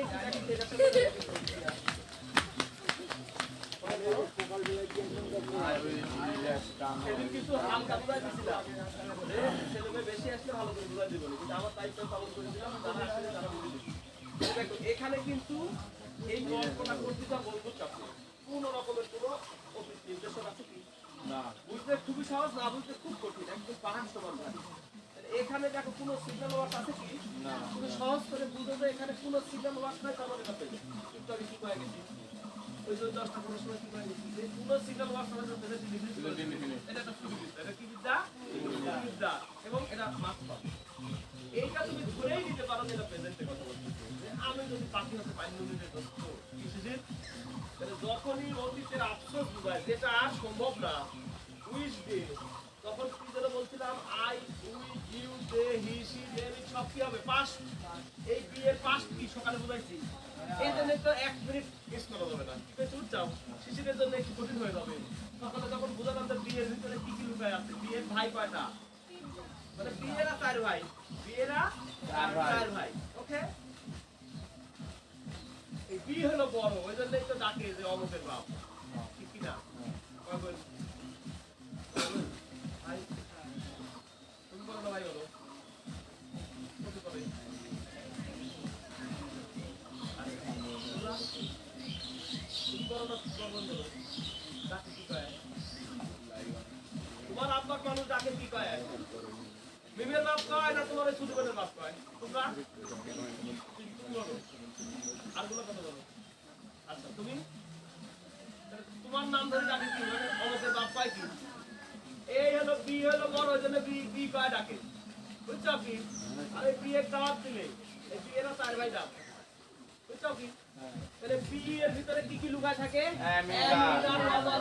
I wish he dash come সেদিন hang. কিছু হালকা বুঝাই দিছিলাম ছেলে মেয়ে বেশি আসলে ভালো করে বুঝাই দিব কিন্তু আমার দায়িত্ব পালন করে দিলাম, যারা আসলে তারা বুঝে দিচ্ছে। দেখো এখানে কিন্তু এই গল্পটা করতে যা বন্ধুর কাছে কোন রকমের কোনো অফিস নির্দেশক আছে কি না বুঝতে খুবই সহজ, না বুঝতে খুব কঠিন, একদম পাহাড় সমান ভাই। এখানে দেখো কোনো সিগন্যাল ওয়ার্ড আছে কি, না তুমি সহজ করে বুঝো যে এখানে কোনো সিগন্যাল ওয়ার্ড নাই, তার মানে কাছে কিন্তু আমি কি কয়ে গেছি ওই যে 10টা কোনো সময় কি কয়ে গেছি যে কোনো সিগন্যাল ওয়ার্ড মানে তো এটা এটা একটা সুবিধা, এটা কি বিদ্যা বিদ্যা এবং এটা মাস্টার। এইটা তুমি ধরেই নিতে পারো যে এটা প্রেজেন্টে কথা বলছি, যে আমি যদি পাখি হতে পারি নুনের দোস্ত কিসের, তাহলে যখনই অতীতের আফসোস বুঝায় যেটা আর সম্ভব না উইশ ডে, তখন কি যেন বলছিলাম I we you they he she them সব কি হবে পাস্ট, এই বি এর পাস্ট কি সকালে বুঝাইছি, এই জন্য তো 1 মিনিট মিস করা যাবে না, ঠিক আছে উঠছাও শিশিরের জন্য একটু কঠিন হয়ে যাবে। সকালে যখন বুঝালাম যে বি এর ভিতরে কি কি লুকায় আছে, বি এর ভাই কয়টা, মানে বি এরা 4 ভাই, বি এরা 4 ভাই, ওকে এই বি হলো বড়, ওই জন্যই তো ডাকে যে অমুকের বাপ, ঠিক কি না কয় বল ভাই তুমি বলো না ভাই বলো কত কবে তুমি বলো না বন্ধ করো ডাকে কি কয়, তোমার আব্বা মানুষ ডাকে কি কয় মিমের বাপ কয় না তোমার ওই ছোট বোনের বাপ কয়? তোমরা? তুমি বলো। আরগুলো কথা বলো। আচ্ছা, তুমি? তাহলে তোমার নাম ধরে ডাকে কি? মানে অমুকের বাপ কয় কি? এই হলো বি হলো বড়, ওই জন্য বি কয় ডাকে। বুঝছো কি? আর এই বিয়ের দাওয়াত দিলে, এই বিয়েরও 4 ভাই দাও। বুঝছো কি? তাহলে বি এর ভিতরে কি কি লুকায় থাকে? অ্যামিডার, ওয়াজার, ওয়াজার।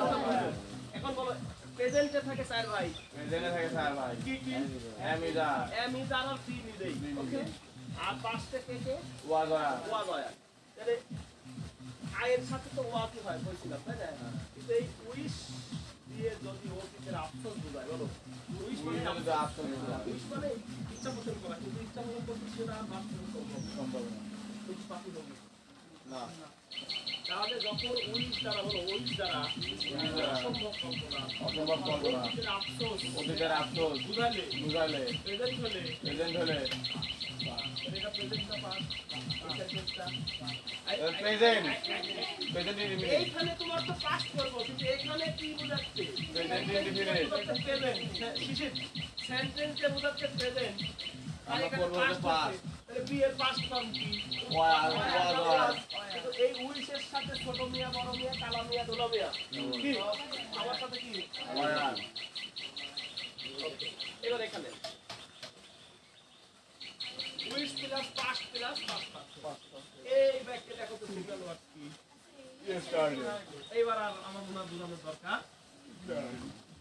এখন বলো প্রেজেন্টে থাকে 4 ভাই। জেনে থাকে স্যার ভাই কি কি? অ্যামিডার অ্যামিডার আর সি মিলেই। ওকে? আর পাঁচটা কে কে? ওয়াগা ওয়াগয়া। তাহলে আয়ের সাথে তো ওয়া কি হয় বলছিলাম, তাই না? কিন্তু এই উইশ দিয়ে যদি অতীতের আফসোস বোঝায়, বলো উইশ মানে উইশ মানে ইচ্ছা পোষণ করা, কিন্তু ইচ্ছা পোষণ করতে সেটা বাস্তবে সম্ভব না। কিন্তু পাপি হবে না তাহলে যখন উইশ দ্বারা বলো উইশ দ্বারা অসম্ভব কল্পনা, অসম্ভব কল্পনা অতীতের আফসোস অতীতের আফসোস বুঝালে বুঝালে প্রেজেন্ট হলে প্রেজেন্ট হলে এটা প্রেজেন্টটা পাস প্রেজেন্ট প্রেজেন্ট ইনডিফিনিট এইখানে তোমার তো পাস করবো, কিন্তু এখানে কি বোঝাচ্ছে? প্রেজেন্ট ইনডিফিনিট সেন্টেন্সে বোঝাচ্ছে প্রেজেন্ট, আর আমরা এখানে করবো পাস past। তাহলে বি এর পাস্ট ফর্ম কি? ওয়াজ কিন্তু এই উইশের সাথে ছোট মিয়া, বড় মিয়া, কালা মিয়া, দোলা মিয়া কি আমার সাথে কি? ওয়াজ এবার এখানে wish plus past plus past এই ব্যাখ্যা দেখো তো সিঙ্গেল ওয়ার্ড কি? ইয়েস্টারডে এইবার আর আমার মনে হয় বোঝানোর দরকার।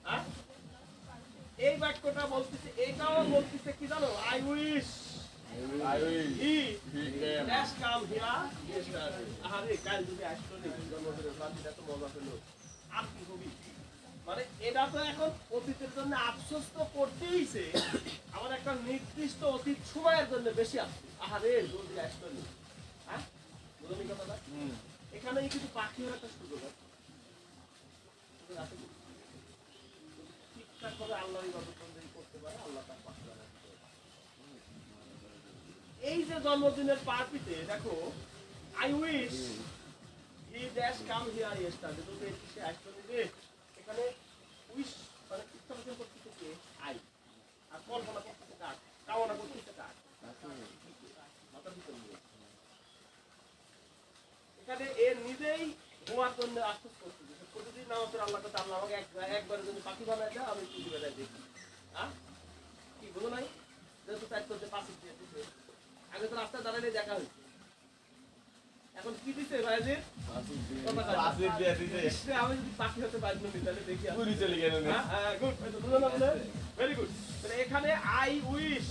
হ্যাঁ? এই বাক্যটা বলতেছে, এটাও বলতেছে কি জানো? I wish I will he he came has come here yesterday. আরে কাল যদি আসতো নি জন্মদিনের পার্টিটা তো মজা হলো। আর কি হবি? মানে এটা তো এখন অতীতের জন্য আফসোস তো করতেইছে, আমার একটা নির্দিষ্ট অতীত সময়ের জন্য বেশি আফসোস। আরে জলদি আসতো নি। হ্যাঁ? বুঝলি কথাটা? এখানে কিছু পাখি হওয়ার একটা সুযোগ আছে। সুযোগ আছে কি? ঠিকঠাক করে আল্লাহর ইবাদত বন্দেগী করতে পারে, আল্লাহ তার পাশে দাঁড়ায়। এই যে জন্মদিনের পার্টিতে দেখো I wish he dash come here yesterday, যদি সে আসতো নিবে, এখানে উইশ মানে ইচ্ছা পোষণ করতেছে কে? আই। আর কল্পনা করতেছে কার? কামনা করতেছে কার? মাথার ভিতর নিয়ে। এখানে এর নিজেই হওয়ার জন্য আফসোস করতেছে। প্রতিদিন নামাজের আল্লাহ কাছে আল্লাহ আমাকে একবারের জন্য পাখি বানায় দেয়, আমি টুকি বেলায় দেখি। হ্যাঁ? কি বলো নাই? যেহেতু চাইতে হচ্ছে পাখি দিয়ে দিতে। আগে তো রাস্তায় দাঁড়ালে দেখা হয়েছে। এখন কি দিছে ভাইজির? আসিফ দিয়ে দিতে ইসরে, আমি যদি পাখি হতে পারি না তাহলে দেখি আসি। পুরি চলে গেল না হ্যাঁ, গুড। এই তো বুঝলো না বলে? Very good. তাহলে এখানে I wish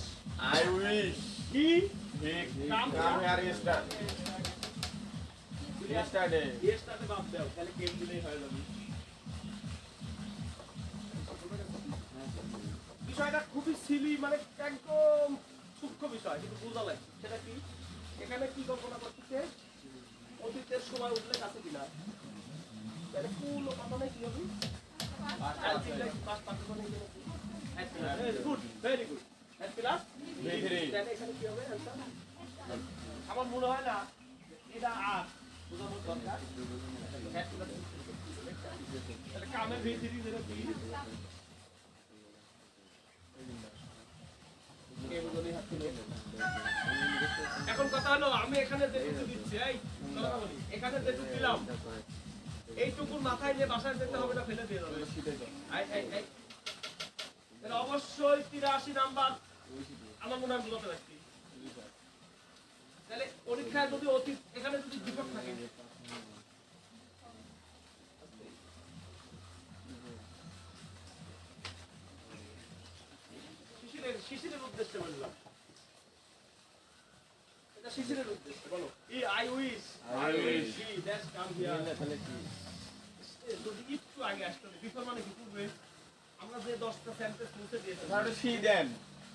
I wish he he come here yesterday yesterday বাদ দাও, তাহলে কেম দিলেই হয়ে যাবে। বিষয়টা খুবই সিলি, মানে একদম সূক্ষ্ম বিষয়, কিন্তু বোঝা লাগে। সেটা কি? এখানে কি কল্পনা করতেছে? অতীতের সময় উল্লেখ আছে কিনা? তাহলে কোন কথা নাই কি হবে? Good, very good. তাহলে এখানে কি হবে answer? আমার মনে হয় না এটা আর বোঝানোর দরকার। তাহলে কামের ভিতরে যেটা কি? এখন কথা হলো আমি এখানে যেটুকু দিচ্ছি, এই কথা বলি, এখানে যেটুকু দিলাম এইটুকুর মাথায় নিয়ে বাসায় যেতে হবে না, ফেলে দিয়ে যাবে। তাহলে অবশ্যই 83 নাম্বার আমার মনে হয় বুঝতে পারছি। তাহলে পরীক্ষায় যদি অতীত এখানে যদি বিপদ থাকে, শিশিরের উদ্দেশ্যে বললাম, এটা শিশিরের উদ্দেশ্যে বলো। I wish he that come here, যদি একটু আগে আসতো, বিফোর মানে কি পূর্বে। আমরা যে 10টা সেন্টেন্স মুছে দিয়েছি, তাহলে সি দেন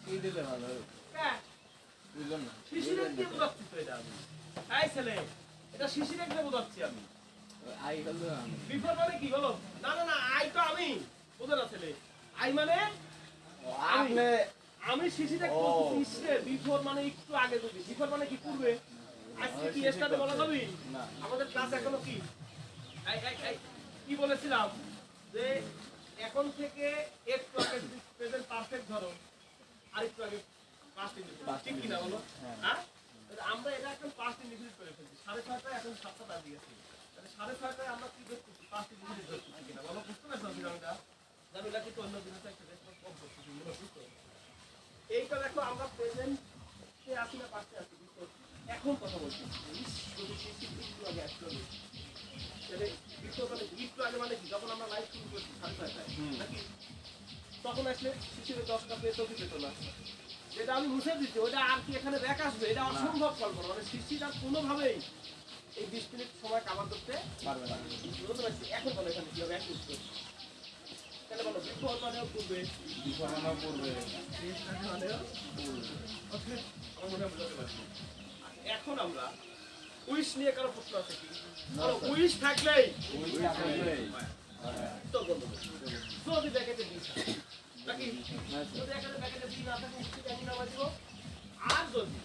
সি দিলে ভালো হবে হ্যাঁ বুঝলাম না শিশিরের দিয়ে বোঝাচ্ছি তো এটা আমি। এই ছেলে, এটা শিশিরের দিয়ে বোঝাচ্ছি আমি। আই হলো আমি বিফোর মানে কি বলো? না না না, আই তো আমি, বোঝো না ছেলে। আই মানে আপনি আমি শিশিরে বলতেছি, ইসরে বিফোর মানে একটু আগে, যদি বিফোর মানে কি পূর্বে। আজকে কি এস্টাতে বলা যাবে? না আমাদের ক্লাস এখনো কি কি বলেছিলাম যে এখন থেকে একটু আগে যদি প্রেজেন্ট পারফেক্ট ধরো, আরেকটু আগে পাঁচটা ইন্ডিফিনিট, ঠিক কিনা বলো? হ্যাঁ, তাহলে আমরা এটা এখন পাঁচটা ইন্ডিফিনিট করে ফেলছি, 6:30 এখন 7টা বাজে গেছে, তাহলে 6:30 আমরা কি ধরছি? পাঁচটা ইন্ডিফিনিট ধরছি কিনা বলো? বুঝতে পারছো বিরামটা? জামিলা কিন্তু অন্য দিনের একটা কম করছি, বুঝতে এইটা দেখো আমরা প্রেজেন্টে আসি না পাশে আসি, বুঝতে পারছো? এখন কথা বলছি যদি একটু আগে আসতে হবে, তাহলে একটু আগে মানে কি, যখন আমরা লাইভ শুরু করছি 6:30 নাকি, তখন আসলে শিশিরের 10টা পেয়ে চোখে পেত না, যেটা আমি মুছে দিচ্ছি ওটা আর কি এখানে ব্যাক আসবে, এটা অসম্ভব কল্পনা, মানে শিশির আর কোনোভাবেই এই 20 মিনিট সময় কাভার করতে পারবে না। বুঝতে পারছি। এখন বলো এখানে কি হবে, এক মিনিট করে। তাহলে বলো বিফোর মানেও পূর্বে, বিছানা পড়বে। মানেও ওকে, আমার মনে হয় বুঝতে পারছি। এখন আমরা উইশ নিয়ে কারো প্রশ্ন আছে কি? বলো উইশ থাকলেই ওই থাকবে। তো বলবো যদি ব্যাকেটে দিই নাকি, যদি এখানে ব্যাকেটে দিই না থাকে উঠতে আমি নামা দিব, আর যদি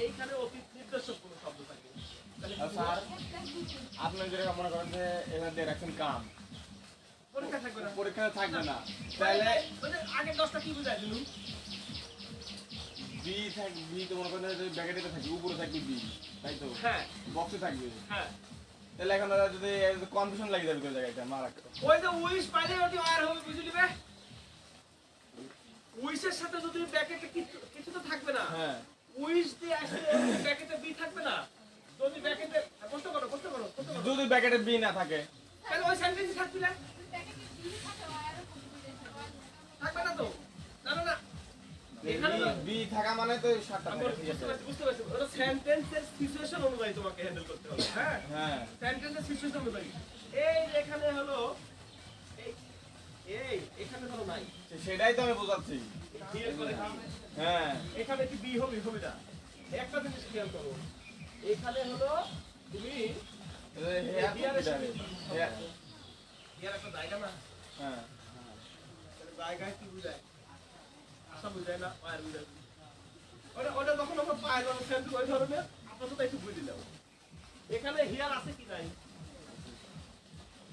এইখানে অতীত নির্দেশক কোনো শব্দ থাকে তাহলে আর স্যার আপনি যেটা মনে করেন যে এখানে দিয়ে রাখছেন কাম, পরীক্ষা থাকবে না, পরীক্ষা থাকবে না, তাহলে মানে আগের 10টা কি বুঝাই দিলু? বি থাকবে, বি তো মনে করেন যে ব্যাকেটে থাকবে, উপরে থাকবে বি, তাই তো হ্যাঁ বক্সে থাকবে, হ্যাঁ, তাহলে এখন যদি কনফিউশন লাগে যাবে কোন জায়গায় মারা। ওই যে উইশ পাইলে ওটি আর হবে, বুঝলি বে? উইশের সাথে যদি ব্যাকেটে কিছু কিছু তো থাকবে না, হ্যাঁ উইশ দিয়ে আসলে ব্যাকেটে বি থাকবে না, যদি ব্যাকেটে কষ্ট করো যদি ব্যাকেটে বি না থাকে তাহলে ওই সেন্টেন্স থাকবে না, থাকবে না তো, না না না, এখানে তো বি থাকা মানে তো সাতটা আমি থাকে, ঠিক আছে? বুঝতে পারছি ওটা সেন্টেন্সের সিচুয়েশন অনুযায়ী তোমাকে হ্যান্ডেল করতে হবে, হ্যাঁ হ্যাঁ সেন্টেন্সের সিচুয়েশন অনুযায়ী। এই যে এখানে হলো এই এই এখানে হলো নাই, সেটাই তো আমি বোঝাচ্ছি। ক্লিয়ার করে কি? হ্যাঁ এখানে কি বি হবে, হবে না, একটা জিনিস খেয়াল করো, এখানে হলো তুমি ইয়ার একটা জায়গা না, হ্যাঁ তাহলে জায়গায় কি বুঝায়? আশা বুঝায় না, পায়ের বুঝায়। ওটা ওটা যখন আমরা পায়ের সেন্স ওই ধরনের আপাতত একটু বুঝে যাবো। এখানে হিয়ার আছে কি নাই,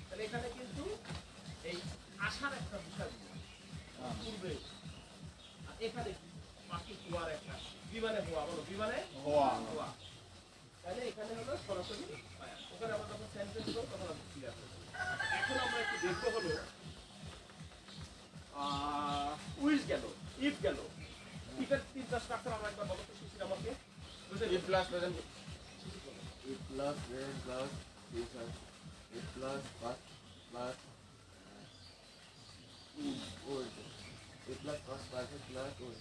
তাহলে এখানে কিন্তু এই আশার একটা বিষয় পূর্বে, আর এখানে কি বাকি হওয়ার একটা বিমানে হওয়া, বলো বিমানে হওয়া হওয়া, তাহলে এখানে হলো সরাসরি পায়া। ওখানে আমরা যখন সেন্টেন্স করব তখন আমরা ক্লিয়ার করব। এখন আমরা একটু দেখবো হলো উইজ গেল, ইফ গেল, ইফের তিনটা স্ট্রাকচার আমরা একবার বলো তো শিশির আমাকে, বুঝে ই plus present It plus then plus future. It plus past plus old. It plus past perfect plus old.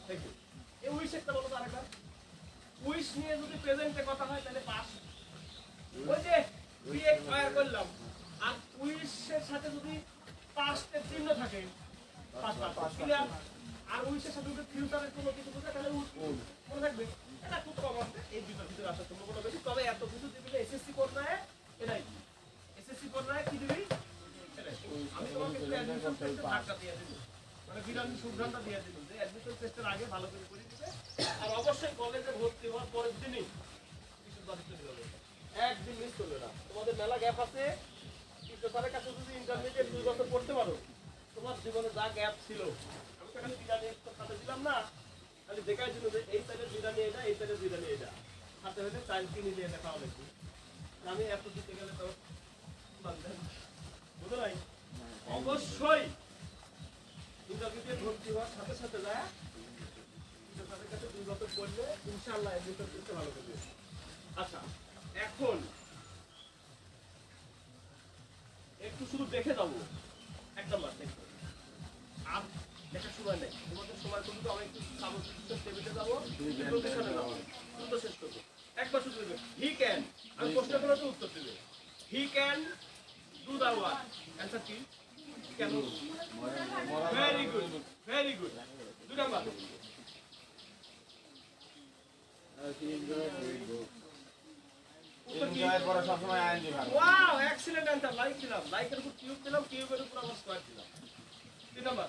Thank you. এই উইশ একটা বলো তো আরেকবার। উইশ নিয়ে যদি প্রেজেন্টে কথা হয় তাহলে পাস, ওই যে বি এক্সপায়ার করলাম, আর উইশের সাথে যদি পাস্টের চিহ্ন থাকে পাস পাস ক্লিয়ার, আর উইশের সাথে যদি ফিউচারের কোনো কিছু থাকে তাহলে মনে থাকবে। এটা খুব কম আছে এই দুটোর ভিতরে আসার সম্ভাবনা বেশি, তবে এত কিছু দিবি না, এসএসসি পর্যায়ে এটাই, এসএসসি পর্যায়ে কি দিবি এটাই। আমি তোমাকে একটু অ্যাডমিশন টেস্টে ধাক্কা দিয়ে দিব, মানে বিরানি সুবিধাটা দিয়ে দিব যে অ্যাডমিশন টেস্টের আগে ভালো করে করে দিবে, আর অবশ্যই কলেজে ভর্তি হওয়ার পরের দিনই কিছু দায়িত্ব দিতে হবে, একদিন মিস করবে না। তোমাদের মেলা গ্যাপ আছে, কিন্তু স্যারের কাছে যদি ইন্টারমিডিয়েট 2 বছর পড়তে পারো, তোমার জীবনে যা গ্যাপ ছিল, আমি তো খালি বিরানি একটার সাথে দিলাম না, খালি দেখাই দিল যে এই সাইডের বিরানি এটা, এই সাইডের বিরানি এটা, সাথে হলে চাইল্ড কিনে নিয়ে দেখা হবে। আমি এত দিতে গেলে তো বুঝো নাই, অবশ্যই ইন্টারমিডিয়েট ভর্তি হওয়ার সাথে সাথে যায় তাদের কাছে 2 বছর পড়লে ইনশাআল্লাহ এডমিশন করতে ভালো করবে। আচ্ছা এখন একটু শুধু দেখে যাবো, একটা মাস দেখবো, আর দেখার সময় নেই, তোমাদের সময় কিন্তু আমরা একটু সামগ্রিক টেবিলে যাবো, ইন্ট্রোডাকশনে যাবো, শুদ্ধ শেষ করবো। একবার শুধু দেবে হি ক্যান, আমি প্রশ্ন করে তো উত্তর দেবে, he can do the work, answer কি? কেন? Very good, very good. 2 number enjoy করা সবসময় আইএনজি ভালো। ওয়াও, এক্সিলেন্ট অ্যান্সার, লাইক দিলাম, লাইকের উপর কিউব দিলাম, কিউবের উপর আবার স্কয়ার দিলাম। 3 number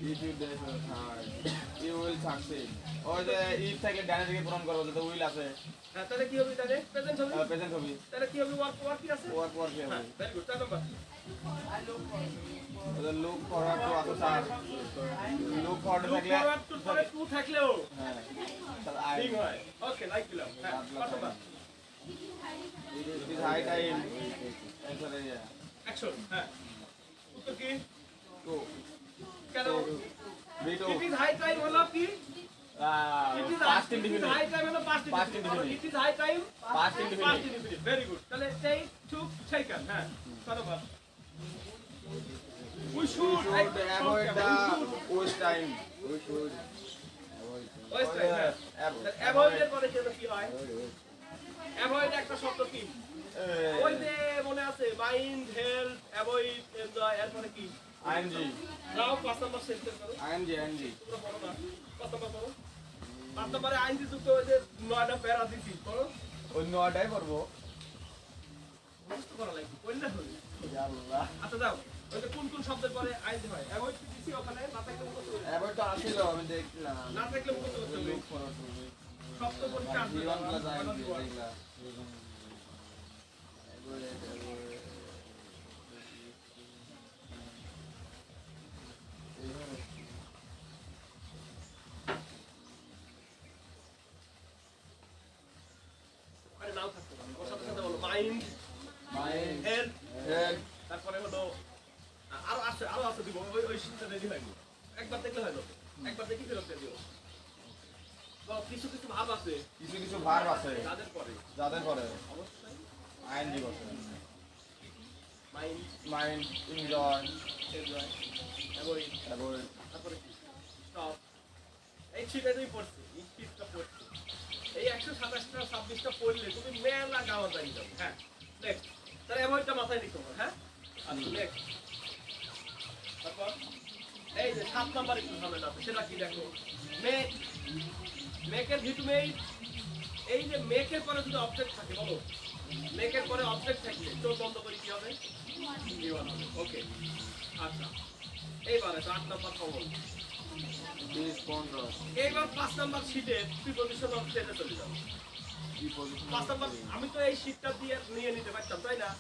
If you dash your heart, you will succeed. ওই যে if থেকে ডানে দিকে পূরণ করবো যেটা উইল আছে হ্যাঁ তাহলে কি হবে তাহলে প্রেজেন্ট হবে প্রেজেন্ট হবে তাহলে কি হবে ওয়ার্ক কি আছে ওয়ার্ক ওয়ার্ক হবে হ্যাঁ ভেরি গুড 4 নাম্বার ওটা লুক ফরওয়ার্ড টু আছে স্যার লুক ফরওয়ার্ড লুক থাকলে ফরওয়ার্ড টু পরে 2 থাকলেও হ্যাঁ স্যার আই ঠিক হয় ওকে লাইক দিলাম হ্যাঁ 4 number it is high time answer area action হ্যাঁ উত্তর কি টু কেন বিটু ইট ইজ হাই টাইম হলো কি it is past indefinite high time হলো past Past indefinite indefinite. It is high time past indefinite past indefinite very good তাহলে টেক টুক টেকেন হ্যাঁ 4 number we should should avoid the waste time We should waste time হ্যাঁ অ্যাভয়েড এর পরে কি হয় অ্যাভয়েড একটা শব্দ কি ওই যে মনে আছে মাইন্ড হেলথ অ্যাভয়েড এনজয় এরপরে কি আইএনজি নাও 5 নাম্বার সেন্টেন্স করো আইএনজি তোমরা পড়ো না 5 নাম্বার পড়ো 5 নাম্বারে আইনজি যুক্ত ওই যে 9টা প্যারা দিছি পড়ো অন্য অর্ডার করবো মুখস্থ করা লাগবে পড়লে হবে আল্লাহ আচ্ছা যাও ওই যে কোন কোন শব্দের পরে আইনজি হয় অ্যাভয়েড কি দিছি ওখানে না থাকলে মুখস্থ করতে হবে। এবার তো আসিল আমি দেখলাম না থাকলে মুখস্থ করতে হবে লুক ফরওয়ার্ড টু শব্দ পরীক্ষা আসবে জি1 প্লাস না। আইএনজি দেখলা আরে নাও থাকতে পারে ওর সাথে সাথে বলো মাইন্ড মাইন্ড হেলথ হেড তারপরে হলো আরো আছে দিব ওই শীটটা রেডি হয়নি একবার দেখলে হয় না একবার দেখি ফেরত দিয়ে দিও তো কিছু কিছু ভাব আছে কিছু কিছু ভার্ব আছে তাদের পরে যাদের পরে অবশ্যই আইএনজি বসে mind mind enjoy enjoy avoid avoid তারপরে স্টপ এই শীটে তুমি পড়ছো এই শীটটা পড়ছো এই 127টা 26টা পড়লে তুমি মেলা গাওয়া যাই যাবে হ্যাঁ নেক্সট তাহলে অ্যাভয়েডটা মাথায় রেখো হ্যাঁ আচ্ছা নেক্সট তারপর এই যে 7 নাম্বার একটু ঝামেলা আছে সেটা কি দেখো মেক মেকের ভিতু মেক এই যে মেকের পরে যদি অবজেক্ট থাকে বলো মেকের পরে অবজেক্ট থাকলে চোখ বন্ধ করে কি হবে ইওয়ান হবে ওকে আচ্ছা এইবারে 8 নাম্বার কমন 20-15 এইবার 5 নাম্বার শীটে প্রিপজিশন অফ টেন্সে চলে যাও কি পজিশন 5 নাম্বার আমি তো এই শীটটা দিয়ে নিয়ে নিতে পারতাম তাই না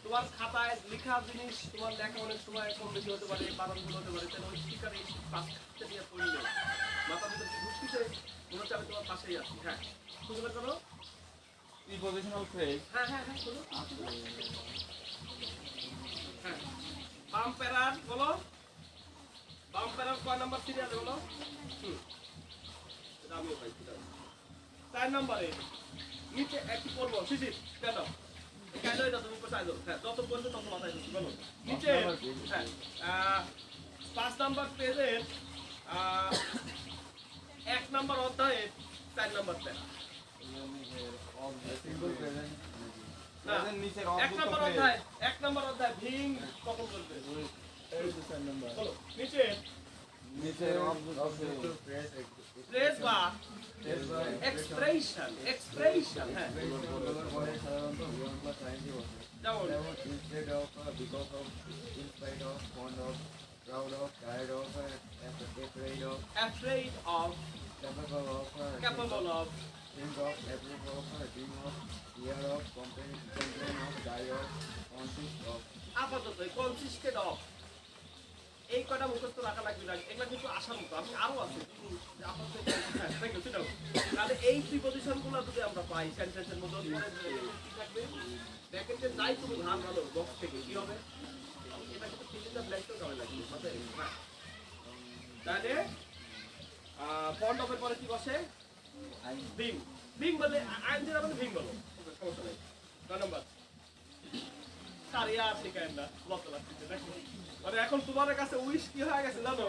তোমার খাতায় লেখা জিনিস তোমার লেখা অনেক সময় কম বেশি হতে পারে বানানগুলো হতে পারে তাহলে ওই স্টিকারে এই পাঁচটা দিয়ে পড়লে মাথা ভিতরে ঢুকতেছে মনে হচ্ছে আমি তোমার পাশেই আছি হ্যাঁ খুঁজে বের করো কি পজিশনাল ফ্রেজ হ্যাঁ হ্যাঁ হ্যাঁ বলো হ্যাঁ বাম প্যারার বলো বাম প্যারার কয় নাম্বার সিরিয়ালে বলো এটা আমিও পাইছি 4 নম্বরে নিচে একটি করবো শিশির কেন কেন এটা তুমি কোথায় যাও হ্যাঁ যত বলছো তত মাথায় ঢুকছে বলো নিচে হ্যাঁ 5 নাম্বার পেজের 1 নাম্বার অধ্যায়ে 4 নাম্বার প্যারা সিম্পল প্রেজেন্ট না প্রেজেন্ট নিচের 1 নাম্বার অধ্যায় 1 নাম্বার অধ্যায় ভিং কখন বলবে এই যে 4 নাম্বার বলো নিচে নিচের ফ্রেজ বা এক্সপ্রেশন হ্যাঁ সাধারণত বিয়ন্ড প্লাস আইএনজি বসে যেমন যেমন instead of because of in spite of fond of proud of tired of afraid of afraid of capable capable of of think of approve of dream of fear of complain of die of consist of আপাতত কনসিস্টেড অফ এই কটা মুখস্থ রাখা লাগবে না এগুলা কিন্তু আসার মতো আমি আরো আছে কিন্তু আপাতত হ্যাঁ থ্যাংক ইউ সেটাও তাহলে এই প্রিপজিশন গুলো যদি আমরা পাই সেন্টেন্সের মধ্যে পরে কি থাকবে ব্র্যাকেটে যাই তুমি ধান ভালো বক্স থেকে কি হবে এটা কিন্তু ফিলিংটা ব্ল্যাঙ্কও কামে লাগবে সাথে হ্যাঁ তাহলে ফন্ট অফের পরে কি বসে বিং বিং বলে আইন যেটা মানে বিং বলো সমস্যা নেই 9 নাম্বার কারিয়া শিখায় না লজ্জা লাগছে দেখো মানে এখন তোমার কাছে উইশ কি হয়ে গেছে জানো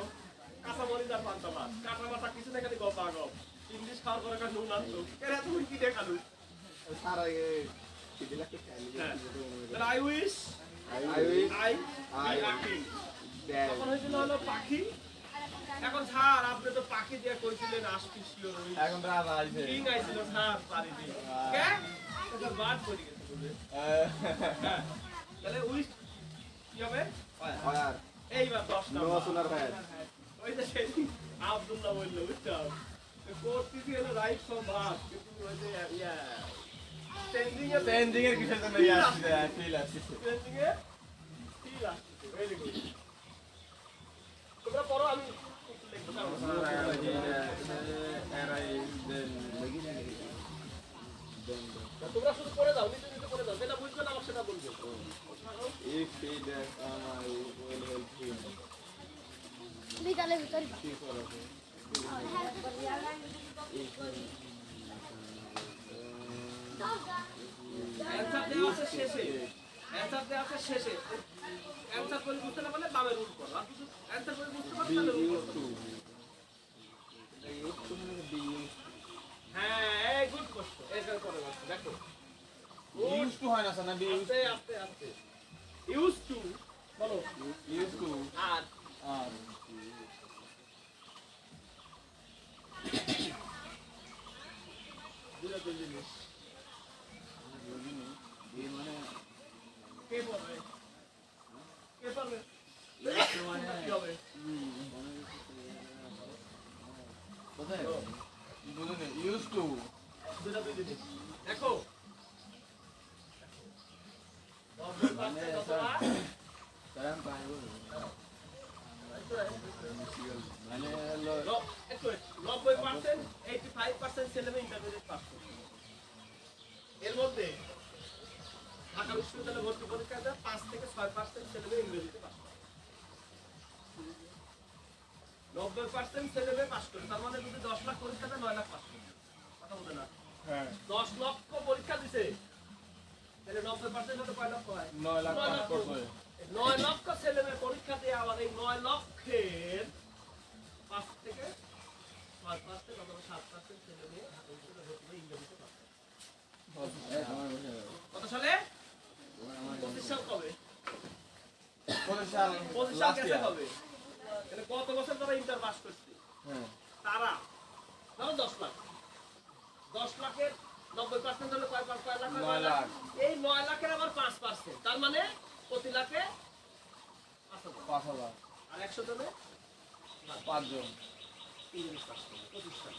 কাঁচা মরিচ আর পান্তা ভাত কাঁচা মাথা কিছু না খালি গপা গপ ইংলিশ খাওয়ার পরে কাছে নুন আনতো এরা তুমি কি দেখালু সারা চিঠি লাগতে আই উইশ আই আই তখন হয়েছিল হলো পাখি এখন স্যার আপনি তো পাখি দিয়ে কইছিলেন আসছি শিওর এখন রাজা আইছে কিং আইছিল স্যার পারি দি কে এটা বাদ পড়ে গেছে বুঝলে হ্যাঁ তাহলে উইশ কি হবে আর এইবার 10 নো নাম্বার সোনার ভাই ওই যে সেদিন আব্দুল্লাহ বললো বুঝছো করতেছি হলো রাইট ফ্রম ভার্ব কিন্তু ওই যে ইয়া স্ট্যান্ডিং এর চেঞ্জিং এর কিসের জন্য ইয়ে আসছে ফিল আসছে স্ট্যান্ডিং এ ফিল আসছে ভেরি গুড তোমরা পড়ো আমি একটু লিখবো তোমরা শুধু পড়ে দাও নিজে নিজে পড়ে দাও যেটা বুঝবে না আমার সেটা বলবে If feedback will help him. বিকালের ভিতর কি করবে? অ্যানসার দেওয়া আছে শেষে অ্যানসার দেওয়া আছে শেষে অ্যানসার করে বুঝতে না পারলে বামে রুল করো আর যদি অ্যানসার করে বুঝতে পারো Be তাহলে রুল used করো to. The used to means be used to. হ্যাঁ এই গুড কোশ্চেন এটার পরে আছে দেখো Used to হয় না স্যার না be used আস্তে আস্তে আস্তে ইউজ টু বলো used to আর are. দুটো তিন জিনিস এই মানে কে বলবে কে পারবে used to মানে কি হবে কোথায় বুঝুন used to দুটো তিন জিনিস দেখো দশের মানে পাঁচটা স্যার কতটা? স্যার আমি পারবো মানে হলো 90% 85% ছেলেমেয়ে ইন্টারমিডিয়েট পাস করে এর মধ্যে ঢাকা বিশ্ববিদ্যালয়ে ভর্তি পরীক্ষা দেয় 5 থেকে 6% ছেলেমেয়ে ইংরেজিতে পাস করে 90% ছেলেমেয়ে পাস করে তার মানে যদি 10 লাখ পরীক্ষা দেয় 9 লাখ পাস করে কথা বলে না হ্যাঁ 10 লক্ষ পরীক্ষা দিছে তাহলে 90% হতে কয় লক্ষ হয় 9 লাখ পাস করবে 9 লক্ষ ছেলেমেয়ে পরীক্ষা দিয়ে আবার এই 9 লক্ষের 5 থেকে 6% অথবা 7% ছেলেমেয়ে ইংরেজিতে পাস করে আমার বসে কত সালে 25 সাল কবে কত সাল 25 সাল লাস্ট কেসে ইয়ার কবে তাহলে কত বছর ধরে ইন্টার পাস করছে হ্যাঁ তারা ধরো 10 লাখ 10 লাখের 90% হলে কয় লাখ 9 লাখ এই 9 লাখের আবার 5% তার মানে প্রতি লাখে 5 লাখ আর 100 জনে 5 জন ইংলিশ পাস করে 25 সাল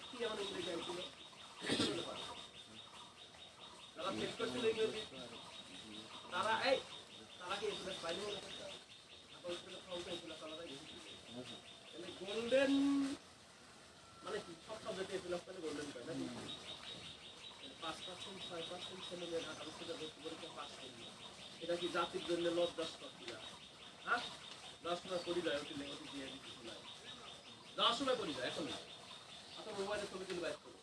কি এমন ইংরেজি আইছিল তারা চেক করছিল ইংরেজি তারা কি এগুলো পাইলো না এখন এগুলো কাউন্টার এগুলো কালার তাহলে গোল্ডেন মানে কি সব সাবজেক্টে এগুলো করে গোল্ডেন পায় না 5% 6% ছেলে মেয়ে ঢাকা বিশ্ববিদ্যালয়ে ভর্তি পরীক্ষা পাস করবে এটা কি জাতির জন্য লজ্জাস্পদ কিনা হ্যাঁ 10 সময় পরিচয় অতি লেগে দিয়ে দিতে নাই 10 সময় পরিচয় এখন না আপনার মোবাইলে ছবি তুলে বাইর করো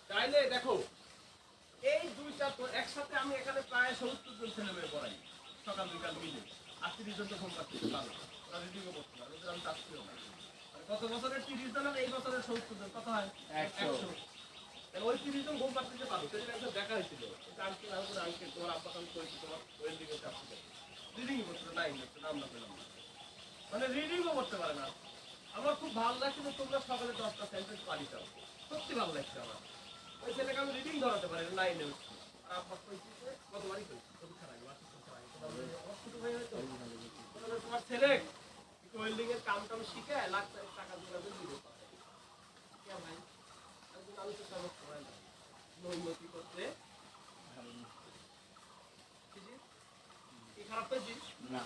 তাইলে দেখো এই দুইটা তো একসাথে আমি এখানে প্রায় 70 জন ছেলে মেয়ে পড়াই সকাল বিকাল মিলে আর 30 জন তো ফোন পাচ্ছি ভালো ওরা রিডিংও করতে পারে ওদের আমি চাচ্ছিও না আর কত বছরের 30 জন আর এই বছরের 70 জন কত হয় 100 তাহলে ওই 30 জন ঘুম পাচ্ছি পারো সেদিন একজন দেখা হয়েছিল এটা আঙ্কেল আঙ্কেল তোমার আব্বা আমি করেছি তোমার ওয়েল্ডিং এর কাজ রিডিং করতে না ইংলিশ নাম না পেলাম মানে রিডিংও করতে পারে না আমার খুব ভালো লাগছে যে তোমরা সকালে 10টা সেন্টেন্স পারিটাও সত্যি ভালো লাগছে আমার ওই ছেলেকে আমি রিডিং ধরাতে পারি না লাইনে আর আব্বা কইছি যে কতবারই কইছি পরীক্ষা আগে আমার ছোট ভাই হয়তো তোমার ছেলে ওয়েল্ডিং এর কাম টাম শিখে লাখ টাকা দিয়ে দিবে কে ভাই একদিন আমি তো সব করে না উন্নতি করতে কি খারাপ পেয়েছি না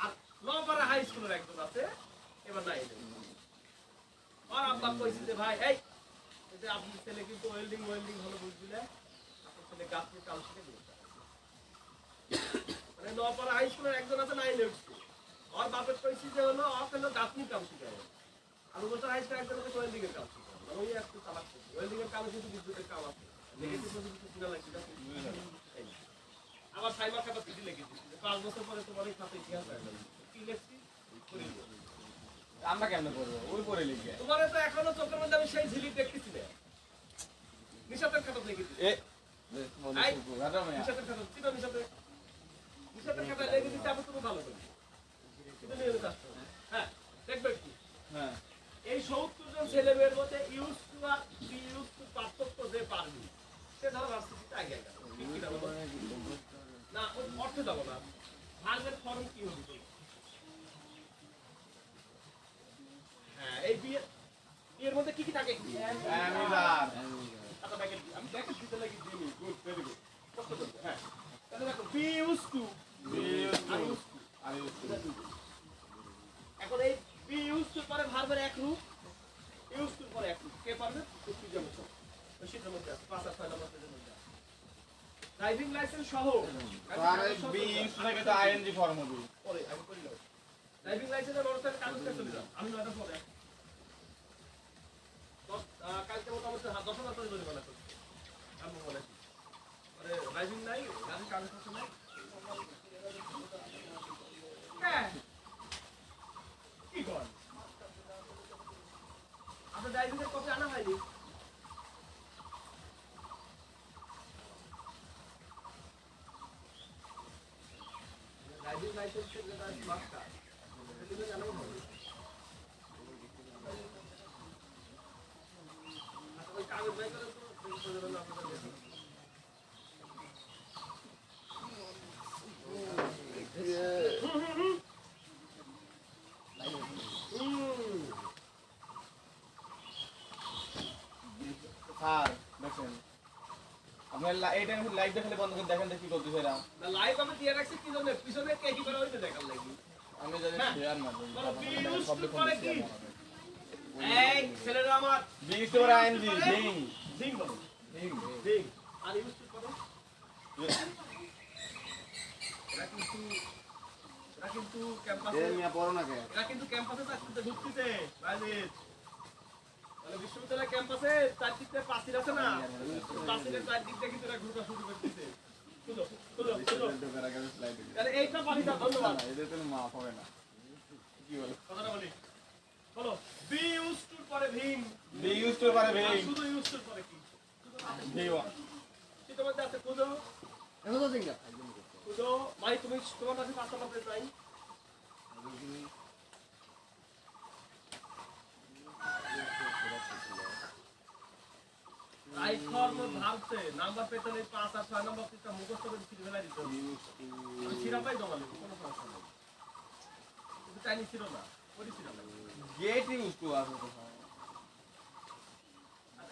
আর নপাড়া হাই স্কুলের একজন আছে এবার নাই আর আব্বা কইছে যে ভাই এই যে আপনি ছেলে কিন্তু ওয়েল্ডিং ভালো বুঝছিলে আপনার ছেলে গাছের কাম শিখে দিয়েছে মানে নপাড়া হাই স্কুলের একজন আছে নাই উঠছে আর বাপের কইছি যে হলো আপনার গাছনি কাম শিখে আর বলতে হাই স্কুলের একজন আছে ওয়েল্ডিং এর কাম শিখে মানে ওই একটু চালাক ওয়েল্ডিং এর কামে কিন্তু বিদ্যুতের কাম আছে নেগেটিভ পজিটিভ কিনা লাগছে আবার সাইবার ক্যাপাসিটি লিখে দিচ্ছি 5 বছর পরে তোমার এই খাতে ইতিহাস আসবে কি লিখছি আমরা কেমনে করবো ওই পরে লিখবে তোমার তো এখনো চোখের মধ্যে আমি সেই ঝিলিক দেখতেছি না নিশাতের খাতা লিখেছি এ মনে করব গাটা মেয়া নিশাতের খাতা চিনো নিশাতের খাতা লিখে দিতে আমি তুমি ভালো করি কিন্তু নিয়ে যেতে আসতে হবে। হ্যাঁ দেখবে কি হ্যাঁ এই 70 জন ছেলে মেয়ের মধ্যে ইউজ টু আর বি ইউজ টু পার্থক্য যে পারবি সে ধরো ভার্সিটিতে আগে গেল না ওই অর্থে যাবো না ভার্বের ফর্ম কি হবে অ্যামিরার আচ্ছা আমি ব্যাকেট দিতে লাগি দিইনি গুড ভেরি গুড কষ্ট করবে হ্যাঁ তাহলে দেখো বি ইউজ টু এখন এই বি ইউজ টু পরে ভার্বের এক রূপ ইউজ টু পরে এক রূপ কে পারবে তুই যাবো ওই শীতের মধ্যে আছে 5 আর 6 নম্বর পেজের মধ্যে ড্রাইভিং লাইসেন্স সহ তার বি ইউজ থেকে তো আইএনজি ফর্ম হবে পরে আমি করি নাও ড্রাইভিং লাইসেন্সের ব্যবস্থার কাগজটা চলে যাও আমি নয়টা পরে কালকে মোটামুটি 10,000 করে জরিমানা করছি আমি বলে আরে ড্রাইভিং নাই গাড়ির কাগজপত্র নাই হ্যাঁ কি কর আপনার ড্রাইভিং এর কপি আনা হয়নি ড্রাইভিং লাইসেন্সের যেটা মার্কটা সেটা জানাবো হবে আচ্ছা ওই কাগজ বাই করে তো প্রয়োজন আপনাদের দেখুন স্যার দেখেন আপনার এই টাইমে লাইভ দেখালে বন্ধ করে দেখেন কি করতেছে এরা না লাইভ আমি দিয়ে রাখছি কি জন্য পিছনে কে কি করে ওইটা দেখার লাগি আমি যদি শেয়ার না করি বলো বি ইউজ টু করে কি এই ছেলেরা আমার B use to ING being দিন বলো বিং দিন আর ইউজ টু করো এরা কিন্তু ক্যাম্পাসে পড়ো না কে এরা কিন্তু ক্যাম্পাসে চাকরিতে ঢুকতেছে বাইজিৎ মানে বিশ্ববিদ্যালয় ক্যাম্পাসে চারদিকতে পাঁচিল আছে না পাঁচিলের চারদিকতে কিন্তু এরা ঢুকা শুরু করতেছে বুঝো বুঝো বুঝো তাহলে এইটা পারি না ধন্যবাদ এদের তো মাফ হবে না কি বলো কথাটা বলি বলো বি ইউজ টু পরে ভিম বি ইউজ টু পারে বিং শুধু ইউজ টু পরে কি ভিওয়া কি তোমার আছে খুঁজো খুঁজো ভাই তুমি তোমার কাছে 5 নম্বর পেজ নাই রাইট ফর্ম ভাবছে নাম্বার পেতে নেই 5 আর 6 নম্বর পেজটা মুখস্থ করে লিখে ফেলাই দিতে হবে আমি সিরাপাই জমা নেব কোনো সমস্যা নেই কিন্তু চাইনি ছিল না ওই সিরাপ গেট ইউজ টু আছে তো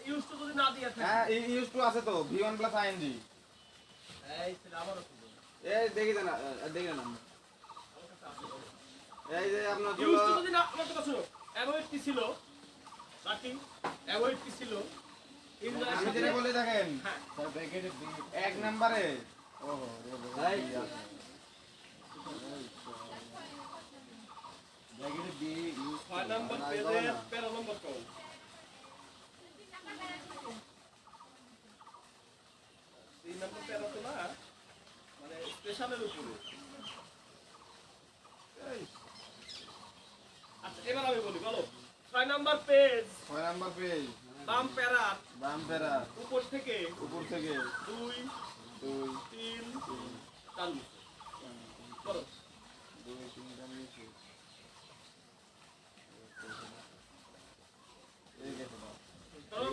ইউজ টু যদি না দিয়ে থাকে হ্যাঁ ইউজ টু আছে তো v1 প্লাস আইএনজি এই ছিল আমারও ছিল এই দেখি না দেখি না এই যে আপনার ইউজ টু যদি না আমার কথা শুনো অ্যাভয়েড কি ছিল বাকি অ্যাভয়েড কি ছিল আমি যেটা বলে দেখেন হ্যাঁ এক নম্বরে ওহো রাইট 6 নম্বর পেজের 13 নম্বর কল তিন নম্বর পেজ তো না মানে স্পেশালের উপরে আচ্ছা এবার আমি বলি বলো 6 নম্বর পেজ 6 নম্বর পেজ বাম প্যারা বাম পেরা উপর থেকে উপর থেকে 2 2 3 টান করো 2 3 টান নিচে এই দেখো করো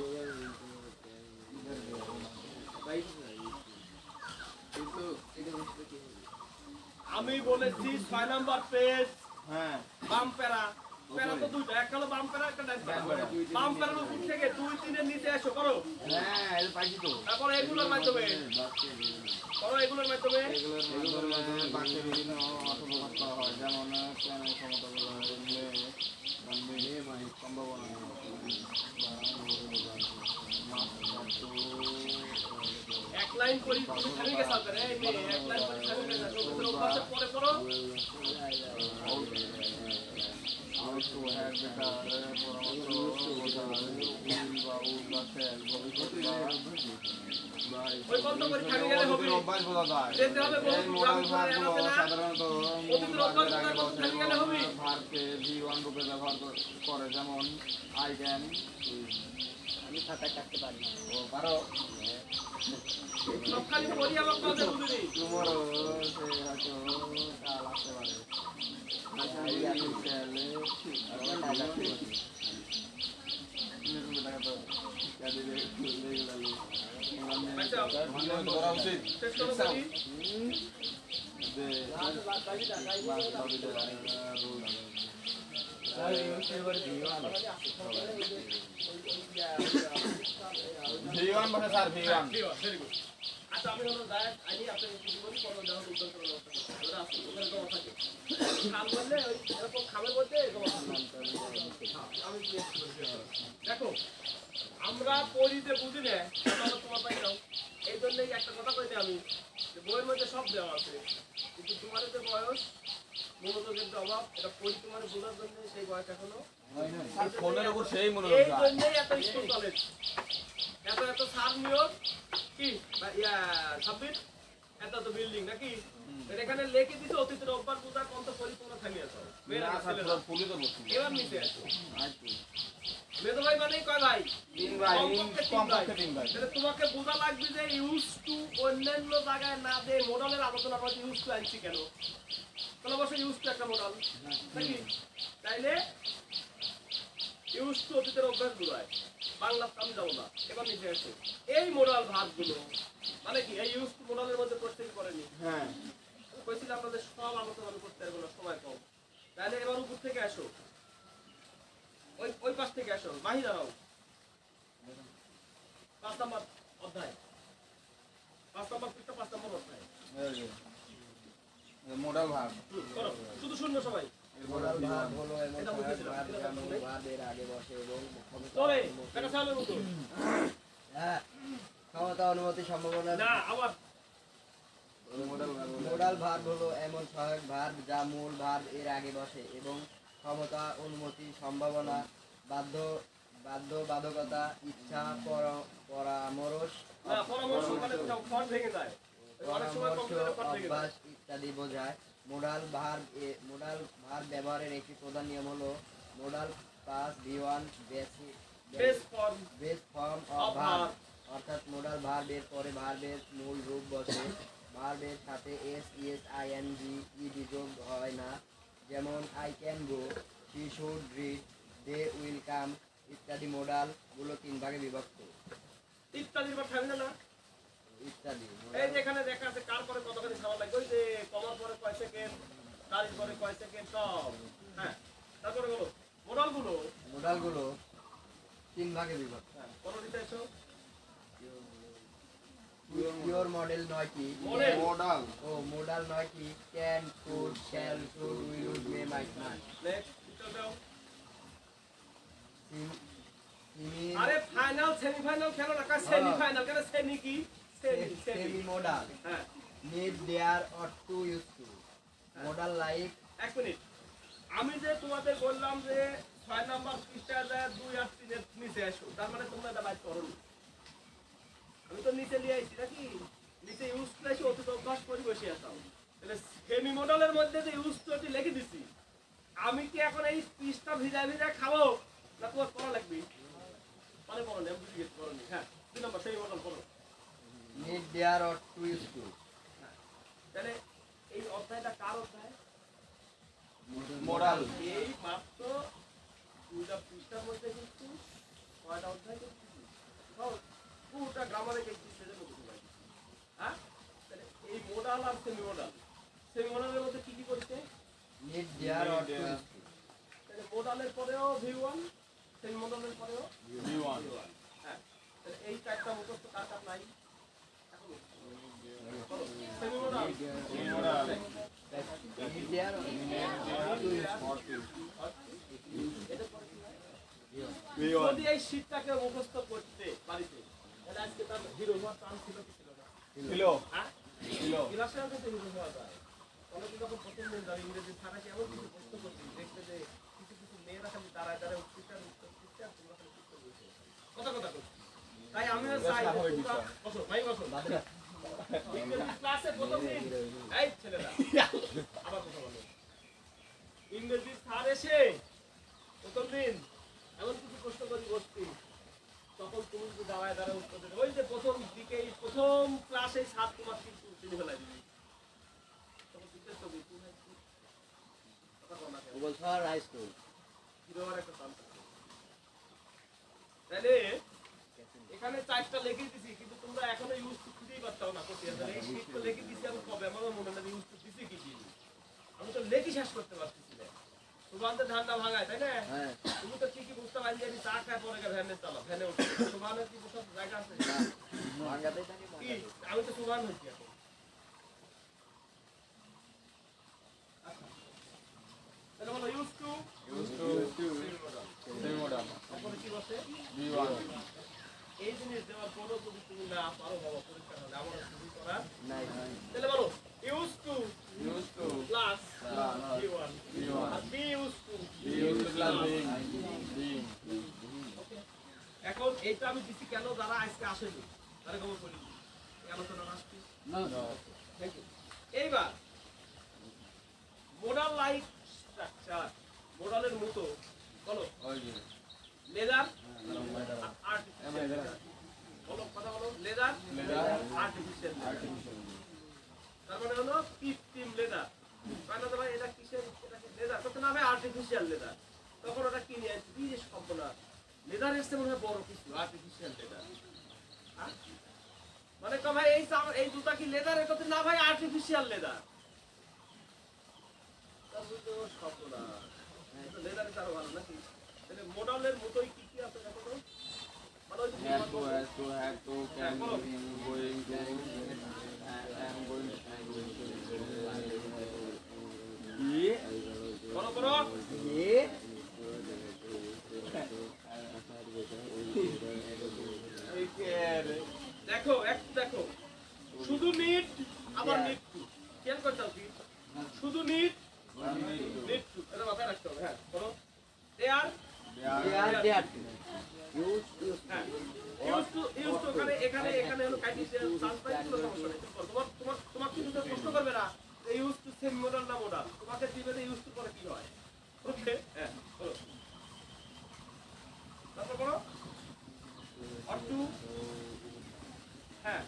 আমি বলেছি 6 নম্বর পেজ হ্যাঁ বাম প্যারা প্যারা তো দুইটা একটা হলো বাম প্যারা একটা ডান প্যারা বাম প্যারার উপর থেকে 2 3 এর নিচে এসো করো হ্যাঁ এই পাইছি তো তারপর এগুলোর মাধ্যমে করো এগুলোর মাধ্যমে এগুলোর মাধ্যমে বাক্যে বিভিন্ন অর্থ প্রকাশ করা হয় যেমন প্ল্যানের ক্ষমতা সম্ভাবনা এক লাইন করি তুমি থামি গেছ করে এই মে এক লাইন করি থামি গেছ তুমি অভ্যাস পরে করো also have better ওই বন্ধ করে থামি গেলে হবে অভ্যাস বোঝা যায় যেতে হবে এই মডেল ভার্বগুলো সাধারণত অতীতের অভ্যাস থামি গেলে হবে ভার্বকে V1 রূপে ব্যবহার করে যেমন I can আমি খাতা কাটতে পারি না। ও পারো সব খালি বলি আমার কথা বুঝিনি তোমারও সে হয়তো কাল আসতে পারে আচ্ছা এই আমি চাইলে আর না যাচ্ছে তুমি দেখা তো কাজে লেগে গেল আচ্ছা মানে করা উচিত শেষ করো বলি যে V1 বসে স্যার V1 ভেরি গুড। আচ্ছা আমি হলো ডাইরেক্ট আইনি আপনাকে কিছু বলি কোনো যখন উত্তর করার ব্যবস্থা করতে হবে। ওরা আসছে ওখানে জমা থাকে খাম বললে ওই এরকম খামের মধ্যে জমা থাকে। আমি দেখো আমরা পড়ি যে বুঝি না তাহলে তোমার পাই যাও এই জন্যই একটা কথা কইতে আমি যে বইয়ের মধ্যে সব দেওয়া আছে কিন্তু তোমার যে বয়স মনোযোগের যে অভাব এটা পড়ি তোমার বোঝার জন্য সেই বয়স এখনো স্যার ফোনের উপর সেই মনোযোগ এই জন্যই এত স্কুল কলেজ এত এত সার নিয়োগ কি বা ইয়া সাবমিট এত এত বিল্ডিং নাকি এর এখানে লেখে দিছে অতীতের অভ্যাস বোঝা কত পরিপূর্ণ থাকি আছে মেয়েরা ছেলেরা ফুলে তো বসছি এবার নিচে আসো মেদো ভাই মানেই কয় ভাই তিন ভাই কমপক্ষে কমপক্ষে তিন ভাই তাহলে তোমাকে বোঝা লাগবে যে ইউজ টু অন্যান্য জায়গায় না দিয়ে মডেলের আলোচনা করতে ইউজ টু আনছি কেন তাহলে অবশ্যই ইউজ টু একটা মডেল নাকি তাইলে ইউজ টু অতীতের অভ্যাস বোঝায় বাংলা আমি যাবো না এবার নিচে আসো এই মোডাল ভাগগুলো মানে কি এই ইউজ টু মোডালের মধ্যে করতে কি করেনি হ্যাঁ কইছিল আপনাদের সব আলোচনা করতে পারবো না সময় কম তাহলে এবার উপর থেকে আসো ওই ওই পাশ থেকে আসো বাহির হও 5 নম্বর অধ্যায় 5 নম্বর পৃষ্ঠা 5 নম্বর অধ্যায় মোডাল ভাগ করো শুধু শূন্য সবাই মোডাল ভাগ হলো এমন এটা সহায়ক বুঝেছিলাম, ভাগ এটা যা বুঝেছিলাম। মূল ভাবের আগে বসে এবং চলে এটা চালু মতো হ্যাঁ ক্ষমতা অনুমতি সম্ভাবনা না আবার মোডাল ভাগ মোডাল ভার্ব হলো এমন সহায়ক ভার্ব যা মূল ভার্ব এর আগে বসে এবং ক্ষমতা অনুমতি সম্ভাবনা বাধ্যবাধকতা ইচ্ছা পরামর্শ না পরামর্শ মানে ফন্ট ভেঙে যায় অনেক সময় পরামর্শ কম্পিউটারে ফন্ট ভেঙে যায় অভ্যাস ইত্যাদি বোঝায় মোডাল ভার্ব ব্যবহারের একটি প্রধান নিয়ম হলো modal plus V1 base form base form Of of verb verb। অর্থাৎ মোডাল ভার্বের পরে ভার্বের মূল রূপ বসে ভার্বের সাথে ing যোগ হয় না যেমন I can go she should read they will come ইত্যাদি মোডাল গুলো 3 ভাগে বিভক্ত ইত্যাদির পর থামবে না ইত্যাদি এই যে এখানে দেখা আছে কার পরে কতখানি সময় লাগবে ওই যে কমার পরে কয় সেকেন্ড তারিখ পরে কয় সেকেন্ড সব হ্যাঁ তারপরে বলো মোডাল গুলো মোডাল গুলো 3 ভাগে বিভক্ত হ্যাঁ কোন দিতে এসো পিওর মডেল নয় কি মডেল মোডাল ও মোডাল নয় কি can could shall should will would may might not next উত্তর দাও সিমি আরে ফাইনাল সেমিফাইনাল খেলো না কাজ সেমিফাইনাল কেন সেমি কি সেমি সেমি সেমি মোডাল হ্যাঁ need there or to use to modal like এক মিনিট আমি যে তোমাদের বললাম যে 6 নাম্বার পৃষ্ঠা যায় 2 আর 3 এর নিচে আসো তার মানে তোমরা এটা বাইট করো আমি তো নিচে নিয়ে আইছি নাকি নিচে ইউজ করেছি অতীত অভ্যাস করে বসে আসাও তাহলে সেমি মডেলের মধ্যে যে ইউজ করতে লিখে দিছি আমি কি এখন এই পৃষ্ঠা ভিজা ভিজা খাবো না তোমার করা লাগবে মানে বলো না বুঝি গেছি করো হ্যাঁ 2 নাম্বার সেমি মডেল করো need there or to use to তাহলে এই অধ্যায়টা কার অধ্যায় মোডাল এই মাত্র 2টা পৃষ্ঠার মধ্যে কিন্তু কয়টা অধ্যায় করতেছি পুরোটা গ্রামারে কিন্তু সেজন্য বুঝতে পারি হ্যাঁ তাহলে এই মোডাল আর সেমি মডেলের মধ্যে কি কি করছে need there or to use to তাহলে মোডালের পরেও V1 সেমি মডেলের পরেও V1 হ্যাঁ তাহলে এই চারটা মুখস্থ কার কার নাই এখন semi model modal need there or to use to এদের পরে কি হয় V1 যদি এই শীটটাকে মুখস্থ করতে বাড়িতে তাহলে আজকে তার হিরো হওয়ার চান্স ছিল কি ছিল না ছিল হ্যাঁ ছিল ক্লাসে কিন্তু হিরো হওয়া যায় অনেকে যখন প্রথম দিন যাবে ইংরেজি ছাড়া কি এমন কিছু প্রশ্ন করছি দেখবে যে কিছু কিছু মেয়েরা খালি দাঁড়ায় দাঁড়ায় উত্তর দিচ্ছে আর তোমরা খালি উত্তর বলছো কথা করছি তাই আমিও চাই যে তোমরা বসো ভাই বসো ইংরেজি ক্লাসে প্রথম দিন এই ছেলেরা আবার কথা বলো ইংরেজি স্যার এসে প্রথম দিন এমন কিছু প্রশ্ন করি বসছি তখন তুমি যদি দাঁড়ায় দাঁড়ায় উত্তর দেবে ওই যে প্রথম দিকেই প্রথম ক্লাসে সাত তোমার কিন্তু চিনি ফেলাই দিবি তখন জিজ্ঞেস করবি তুমি কথা কম না কেন বলছো আর হাই স্কুল হিরোর একটা চান্স আছে তাহলে এখানে চারটা লিখে দিছি কিন্তু তোমরা এখনো ইউজ টু খুঁজেই পাচ্ছাও না কোথায় আছে এই শীট তো লিখে দিছি আমি কবে আমারও মনে নেই ইউজ টু দিছি কি কি আমি তো লেখি শেষ করতে পারতেছি না সুবানতে ধান্দা ভাঙায় তাই না? হ্যাঁ তুমি তো ঠিকই বুঝতে পারি যে চা খায় পরে ভ্যানে চালাও, ভ্যানে উঠে। সুবানের কি বসার জায়গা আছে? না ভাঙাতেই থাকি কি? ভাঙাতেই। আমি তো সুবান হচ্ছি এখন। আচ্ছা। তাহলে বলো ইউজ টু তারপরে কি বসে? এই জিনিস দেওয়ার পরও যদি তুমি না পারো বাবা পরীক্ষা হলে আমার শুরু করার নাই তাহলে বলো ইউজ টু প্লাস B1 আর B ইউজ টু। এখন এইটা আমি দিচ্ছি কেন যারা আজকে আসেনি তারা খবর করি এই আলোচনা আসছি। Thank you. এইবার মোডাল লাইক স্ট্রাকচার, মোডালের মতো বলো লেদার আর্টিফিশিয়াল, বলো কথা বলো লেদার আর্টিফিশিয়াল, তার মানে হলো কৃত্রিম লেদার। মানে তো ভাই এটা কিসের, এটা কি লেদার? কত নামে আর্টিফিশিয়াল লেদার, তখন ওটা কি নিয়ে আসছে বিশেষ শব্দ না, লেদার এসছে মনে হয় বড় কিছু আর্টিফিশিয়াল লেদার। মানে তো ভাই এই জুতা কি লেদার? এটা না ভাই আর্টিফিশিয়াল লেদার, তাহলে তো শব্দ না, লেদারে তার ভালো নাকি? তাহলে মোডালের মতোই কি কি আছে দেখো তো, মানে ওই বলো বলো দেখো একটু দেখো, শুধু নিট আবার নিট টু, খেয়াল করতে হবে শুধু নিট নিট টু, এটা মাথায় রাখতে হবে। হ্যাঁ বলো দেয়ার ইউজ টু এখানে হলো কাইটিশিয়ান ট্রান্সফার কোনো সমস্যা নেই। তোমার কিছু প্রশ্ন করবে না ইউজ টু সেম মডেল না মডেল, তোমাকে দিবে যে ইউজ টু পরে কি হয়। ওকে হ্যাঁ বলো তারপর বলো আর টু। হ্যাঁ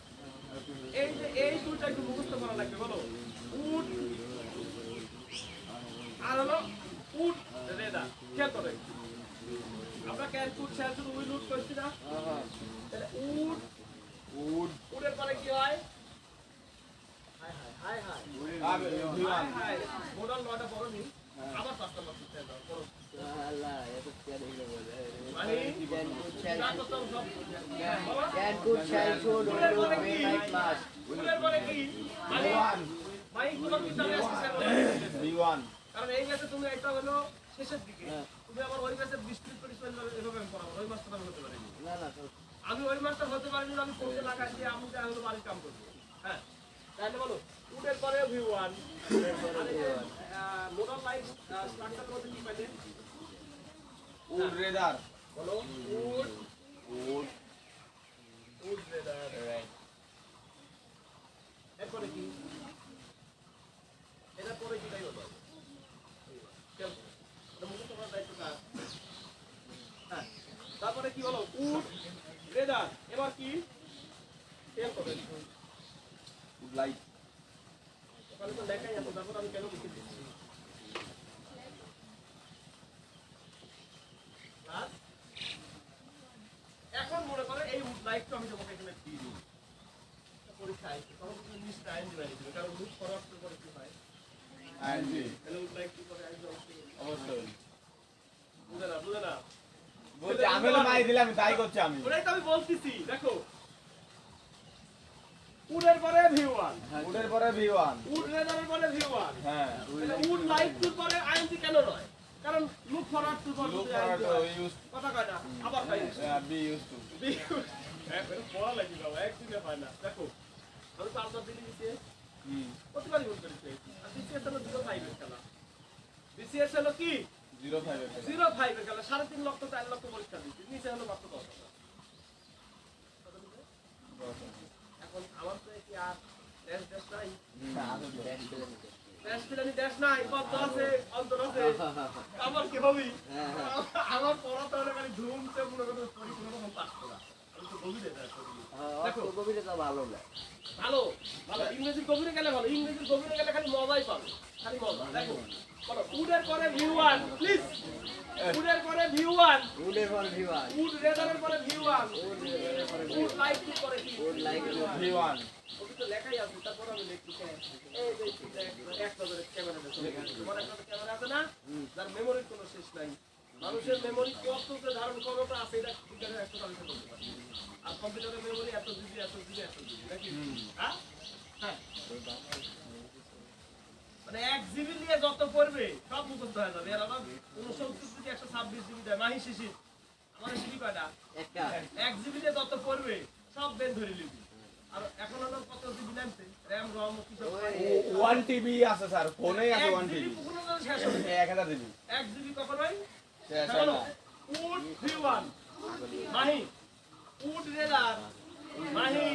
এই যে এই দুইটা একটু মুখস্থ করা লাগবে। বলো উড আর হলো উড রেদা, খেয়াল করে আমরা ক্যান কুড শ্যাল শুধু উইল উড করছি না, তাহলে উড উডের পরে কি হয়? High high high high modal নয়টা বড় নি আবার পাঁচটা মাত্র শ্যাল দাও বড় আল্লাহ এত কেন এগুলো বলে মানে ক্যান কুড শ্যাল যা করতাম সব ক্যান কুড শ্যাল শুড উডের পরে মে কি? লাইক মাস উডের পরে কি? মানে মাই গুলো কি চলে আসছে কারণ এই ম্যাচে তুমি একটা হলো শেষের দিকে, তুমি আবার ওই ম্যাচে বৃষ্টির পরিস্থিতি এভাবে আমি করাবো, ওই ম্যাচটা আমি হতে পারিনি। না না তো আমি ওই ম্যাচটা হতে পারিনি, আমি পড়তে লাগাই দিয়ে আমি যা হলো বাড়ির কাম করবো। হ্যাঁ তাহলে বলো উডের পরে V1 মোডাল লাইট স্ট্রাকচারের মধ্যে কি পাইলে? উড রেদার বলো উড রেদার, এরপরে কি? এটার পরে কি তাই হলো? হ্যাঁ তারপরে কি বলো উড রেদার, এবার কি? খেয়াল করবেন উড লাইট ওখানে তো লেখাই আছে, তারপর আমি কেন লিখে দিচ্ছি আর এখন মনে করে এই উড লাইটটা আমি তোমাকে এখানে দিয়ে দিই পরীক্ষায়, তখন তুমি নিশ্চয়ই আইন দিবে দিবে, কারণ মুখ ফরওয়ার্ড করে কি হয় আইএনজি তাহলে উড লাইট কি করে আইন অবশ্যই বুঝে না বলছি আমি হলো মাই দিলাম তাই করছি আমি ওটাই তো আমি বলতেছি। দেখো উডের পরে V1 উডের পরে V1 উড রেদারের পরে V1, হ্যাঁ তাহলে উড লাইট টুর পরে আইএনজি কেন নয়? কারণ লুক ফরওয়ার্ড টুর পরে লুক যদি ফরওয়ার্ড ING হয়, ইউজ কথা কয় না আবার কয় বি ইউজ টু পড়া লাগি বাবা, একদিনে হয় না। দেখো আমি তো আলাদা দিলি দিতে প্রতিবারই ভুল করেছি, আর বিসিএস হলো 0.5 এর খেলা। বিসিএস হলো কি 05 এর 0.5 এর খেলা, 3.5 লক্ষ 4 লক্ষ পরীক্ষা দিচ্ছি, নিচে হলো মাত্র 10,000। এখন আমার তো কি আর দেশ নাই, দেশ নাই, পদ্ম আছে, অন্তর আছে, আমার কি হবি? আমার পড়া তো হলে খালি ধুমতে মনে করতে পড়ি কোনো রকম পাস করা, আমি তো গভীরে যাই দেখো কবিতা তো ভালো না ভালো ভালো ইংরেজির গভীরে গেলে ভালো, ইংরেজির গভীরে গেলে খালি মজাই পাবে, খালি মজা। দেখো বলো উডের পরে V1 প্লিজ, উডের পরে V1, উডের পর ভিওয়ান উড রেদারের পরে V1, উড লাইট টু পরে কি? উড লাইক V1 ওকে তো লেখাই আছে, তারপর আমি লিখছি এই যে এক নজরে ক্যামেরা চলে গেছে। তোমার একটা ক্যামেরা আছে না, যার মেমোরির কোনো শেষ নাই। মানুষের মেমোরি কতটা ধারণ ক্ষমতা আছে এটা কম্পিউটারে একটু তালিকা করতে পারে। আর কম্পিউটারের মেমোরি এত জিবি নাকি? হ্যাঁ হ্যাঁ, মানে 1 জিবি নিয়ে যত পড়বে সব মুখস্থ হয়ে যাবে। আর আমার 69 জিবি 126 জিবি দেয় মাহি শিশির। আমার জিবি কয়টা? একটা 1 জিবি দিয়ে যত পড়বে সব বের ধরে নিবি। আর এখন হলো কত জিবি নামছে, র‍্যাম রম কি সব 1 টিবি আছে স্যার, ফোনেই আছে 1 টিবি। কখনো না শেষ হবে 1000 জিবি 1 জিবি কখনোই শেষ হলো হয় না। উড 31 মাহি উড রেডার মাহি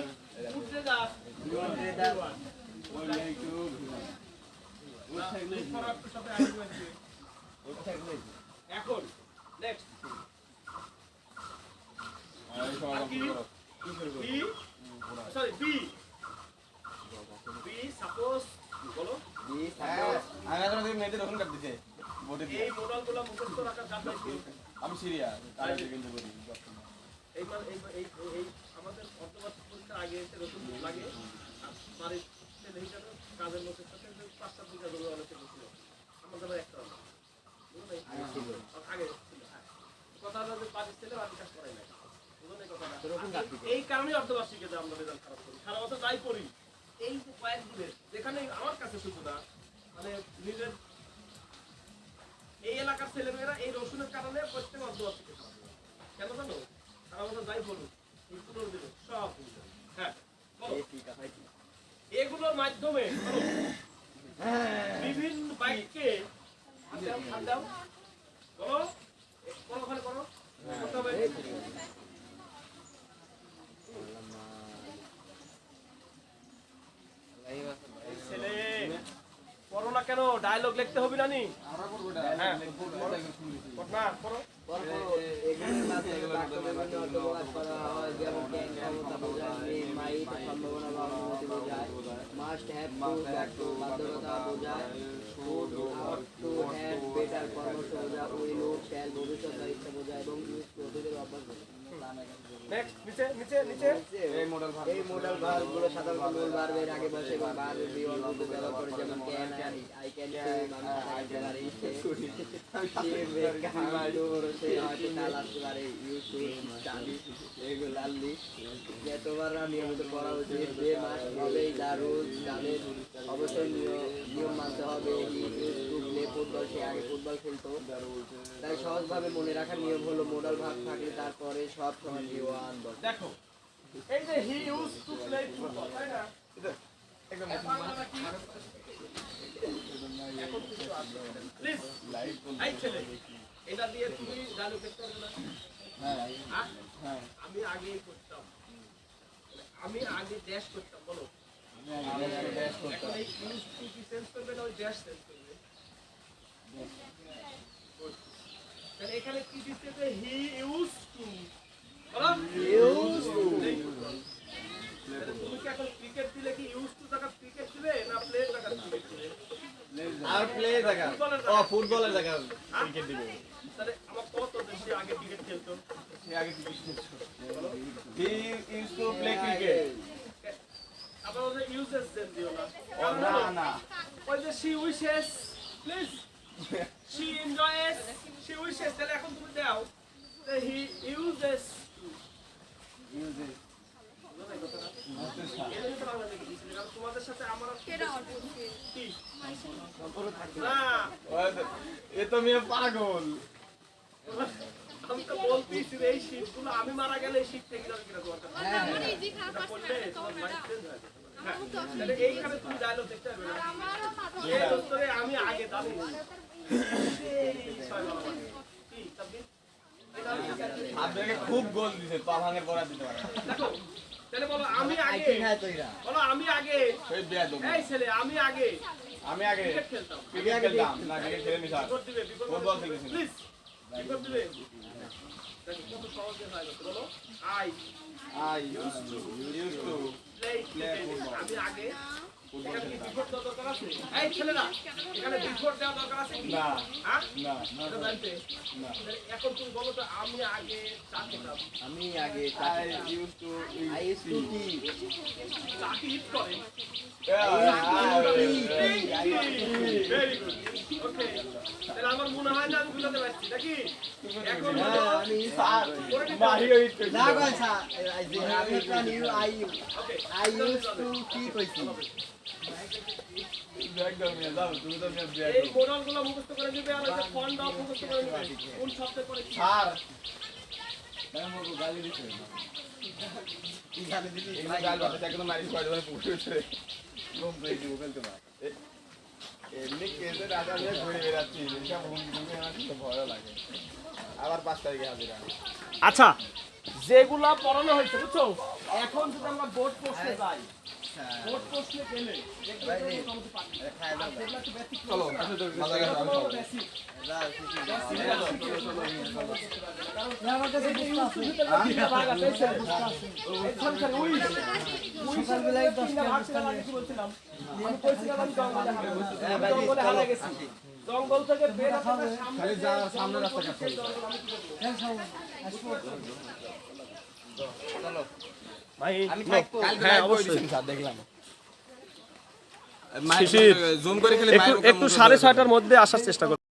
উড রেডার ওই একটু ফরাক তো সবে আইডিয়া দিবে। এখন নেক্সট এই সময় be sorry be be suppose বলো বি সাপোজ আমি তো মেয়েদের ওখানে কাট দিতে বডি দিয়ে এই মডেলগুলো মুখস্থ রাখার কাজ নাই। আমি সিরিয়াস তাই কিন্তু বলি এই এই এই আমাদের অর্থবার্ষিক পরীক্ষার আগে এসে নতুন লাগে আর বাড়ির ছেলে হিসাবে কাজের লোকের সাথে 5-7 দিন ধরে অনেকে বসছিল আমার দ্বারা একটা হবে আগে ছিল হ্যাঁ কথা হলো যে বাড়ির ছেলে বাড়ির কাজ করাই নাই বুঝলেন কথাটা এই কারণেই অর্ধবার্ষিকে যে আমরা রেজাল্ট খারাপ করি সারা বছর যাই করি এই যে কয়েকদিনের যেখানে আমার কাছে শুধু না মানে নিজের এই এলাকার ছেলেমেয়েরা এই রসুনের কারণে প্রত্যেক অর্ধবার্ষিকে কেন জানো সারা বছর যাই বলুন এই 15 দিনে সব হ্যাঁ বলো। এগুলোর মাধ্যমে বিভিন্ন বাইককে হাত দাও বলো করো ওখানে করো করতে হবে। এই ছেলে করো না কেন ডায়লগ লিখতে হবে না নি হ্যাঁ না করো এগুলোর মাধ্যমে বাক্যবিবরণী অর্থ প্রকাশ করা হয়, যেমন ক্যান ক্ষমতা বোঝায়, মেন মাইট সম্ভাবনা বা অনুমতি বোঝায়, মাস্ট হ্যাভ টু বাধ্যতা বোঝায়, শুড টু হ্যাভ বেটার পরামর্শ বোঝায়, উইল উড শ্যাল ভবিষ্যৎ বা ইচ্ছা বোঝায় এবং ইউজ টু অতীতের অভ্যাস বোঝায়। নেক্সট নিচে নিচে নিচে এই মডেল এই মডেল ভার্বগুলো সাধারণত মূল ভার্বের আগে বসে এবং ভার্বের বিবরণ রূপে ব্যবহার করে, যেমন ক্যান আই ক্যান মানুষ আসতে পারে, সে মেক হাউডোর সে হয়তো চাল আসতে পারে, ইউজ টু চালি রেগুলারলি যে তোমার নিয়মিত করা উচিত, যে মাস হবে যা রোজ জানে অবশ্যই নিয়ম মানতে হবে, ইউজ টু প্লে ফুটবল সে আগে ফুটবল খেলতো। তাই সহজভাবে মনে রাখার নিয়ম হলো মোডাল ভাগ থাকলে তারপরে সব সময় ওয়ান বল। দেখো এই যে he use to play football তাই না একদম প্লিজ এই ছেলে এটা দিয়ে তুমি ডায়লগ লিখতে পারবে না হ্যাঁ হ্যাঁ? হ্যাঁ আমি আগেই করতাম আমি আগে ড্যাশ করতাম বলো আমি ড্যাশ এখন করতাম এই ইউজ টু কি চেঞ্জ করবে না ওই ড্যাশ চেঞ্জ করবে তাহলে এখানে কি দিতে যে হি ইউজ টু বলো ইউজ টু তাহলে তুমি কি এখন ক্রিকেট দিলে কি ইউজ টু টাকা ক্রিকেট দিবে না প্লে টাকা ক্রিকেট দিবে আর প্লে দেখা ও ফুটবলের দেখা ক্রিকেট দিবে তাহলে আমার কত দেশে আগে ক্রিকেট খেলতো সে আগে ক্রিকেট খেলতো he use to play cricket আবার ওদের ইউজেস দেন দিও না ও না না ওই যে she wishes please she enjoys she wishes তাহলে এখন তুমি দাও যে he uses ইউজেস এটাই তো বাংলা থেকে দিয়েছিলেন কারণ তোমাদের সাথে আমার আর কি না এ তো মেয়ে পাগল আমি তো বলতেছি এই শীতগুলো আমি মারা গেলে এই শীত থেকে যাবে কিনা তোমার কাছে এটা করলে তোমার মাইন্ড চেঞ্জ হয়ে যাবে হ্যাঁ, তাহলে এইখানে তুমি ডায়লগ দেখতে হবে না এই উত্তরে আমি আগে দাবি কি তাবিদ আপনাকে খুব গোল দিছে পা ভাঙের পড়া দিতে পারে দেখো তাহলে বলো আমি আগে বলো আমি আগে সেই বিয়া দেব এই ছেলে আমি আগে আমি আগে ক্রিকেট খেলতাম ক্রিকেট খেলতাম না ক্রিকেট খেলে নি স্যার বিপদ দিবে বিপদ ফুটবল খেলেছি প্লিজ বিপদ দিবে দেখো কত সহজে হয় গেছে বলো I I use to play আমি আগে এখানে কি বিফোর দেওয়া দরকার আছে? এই ছেলেরা, এখানে বিফোর দেওয়া দরকার আছে কি? না হ্যাঁ? না না এটা জানতে? না এখন তুমি বলো তো, আমি আগে চা খেতাম। আমি আগে I used to eat I use to tea চা কি eat করে? Very good. Okay. তাহলে আমার মনে হয় না আমি বুঝাতে পারছি, নাকি? এখন বলো, আমি স্যার করে দিতে হবে। মারিও ইট না কইছা আমি plan you Okay. I use to tea কইছি একদম যাও তুমি তো মেয়ে এই মোডালগুলো মুখস্থ করে দিবে আর ওই যে ফন্টটাও মুখস্থ করে দিবে। কোন শব্দে করে কি? স্যার আমি মোকে গালি দিছে কি জানি দিদি এগুলো গাল বাতাস একদম মারি করে দেবে পুকুরে লোম করে দিব ফেলতে না এমনি কেসে রাজা হয়ে ঘুরে বেড়াচ্ছি এইসব হুম ঘুরে আমার তো ভয় লাগে আবার 5 তারিখে হাজিরা আচ্ছা, যেগুলা পড়ানো হয়েছে বুঝছো, এখন যদি আমরা বোর্ড প্রশ্নে যাই, বোর্ড প্রশ্নে গেলে দেখবে যে মোটামুটি পারবে। আর যেগুলা একটু ব্যতিক্রম চলো আছে না, কাছে তো সেগুলো হলো basic। জঙ্গল থেকে বের হতে খালি যা সামনে রাস্তা কাটতে ভাই আমি থাকবো হ্যাঁ অবশ্যই স্যার দেখলাম শিশির, জুম করে খেলে একটু 6:30টার মধ্যে আসার চেষ্টা করো।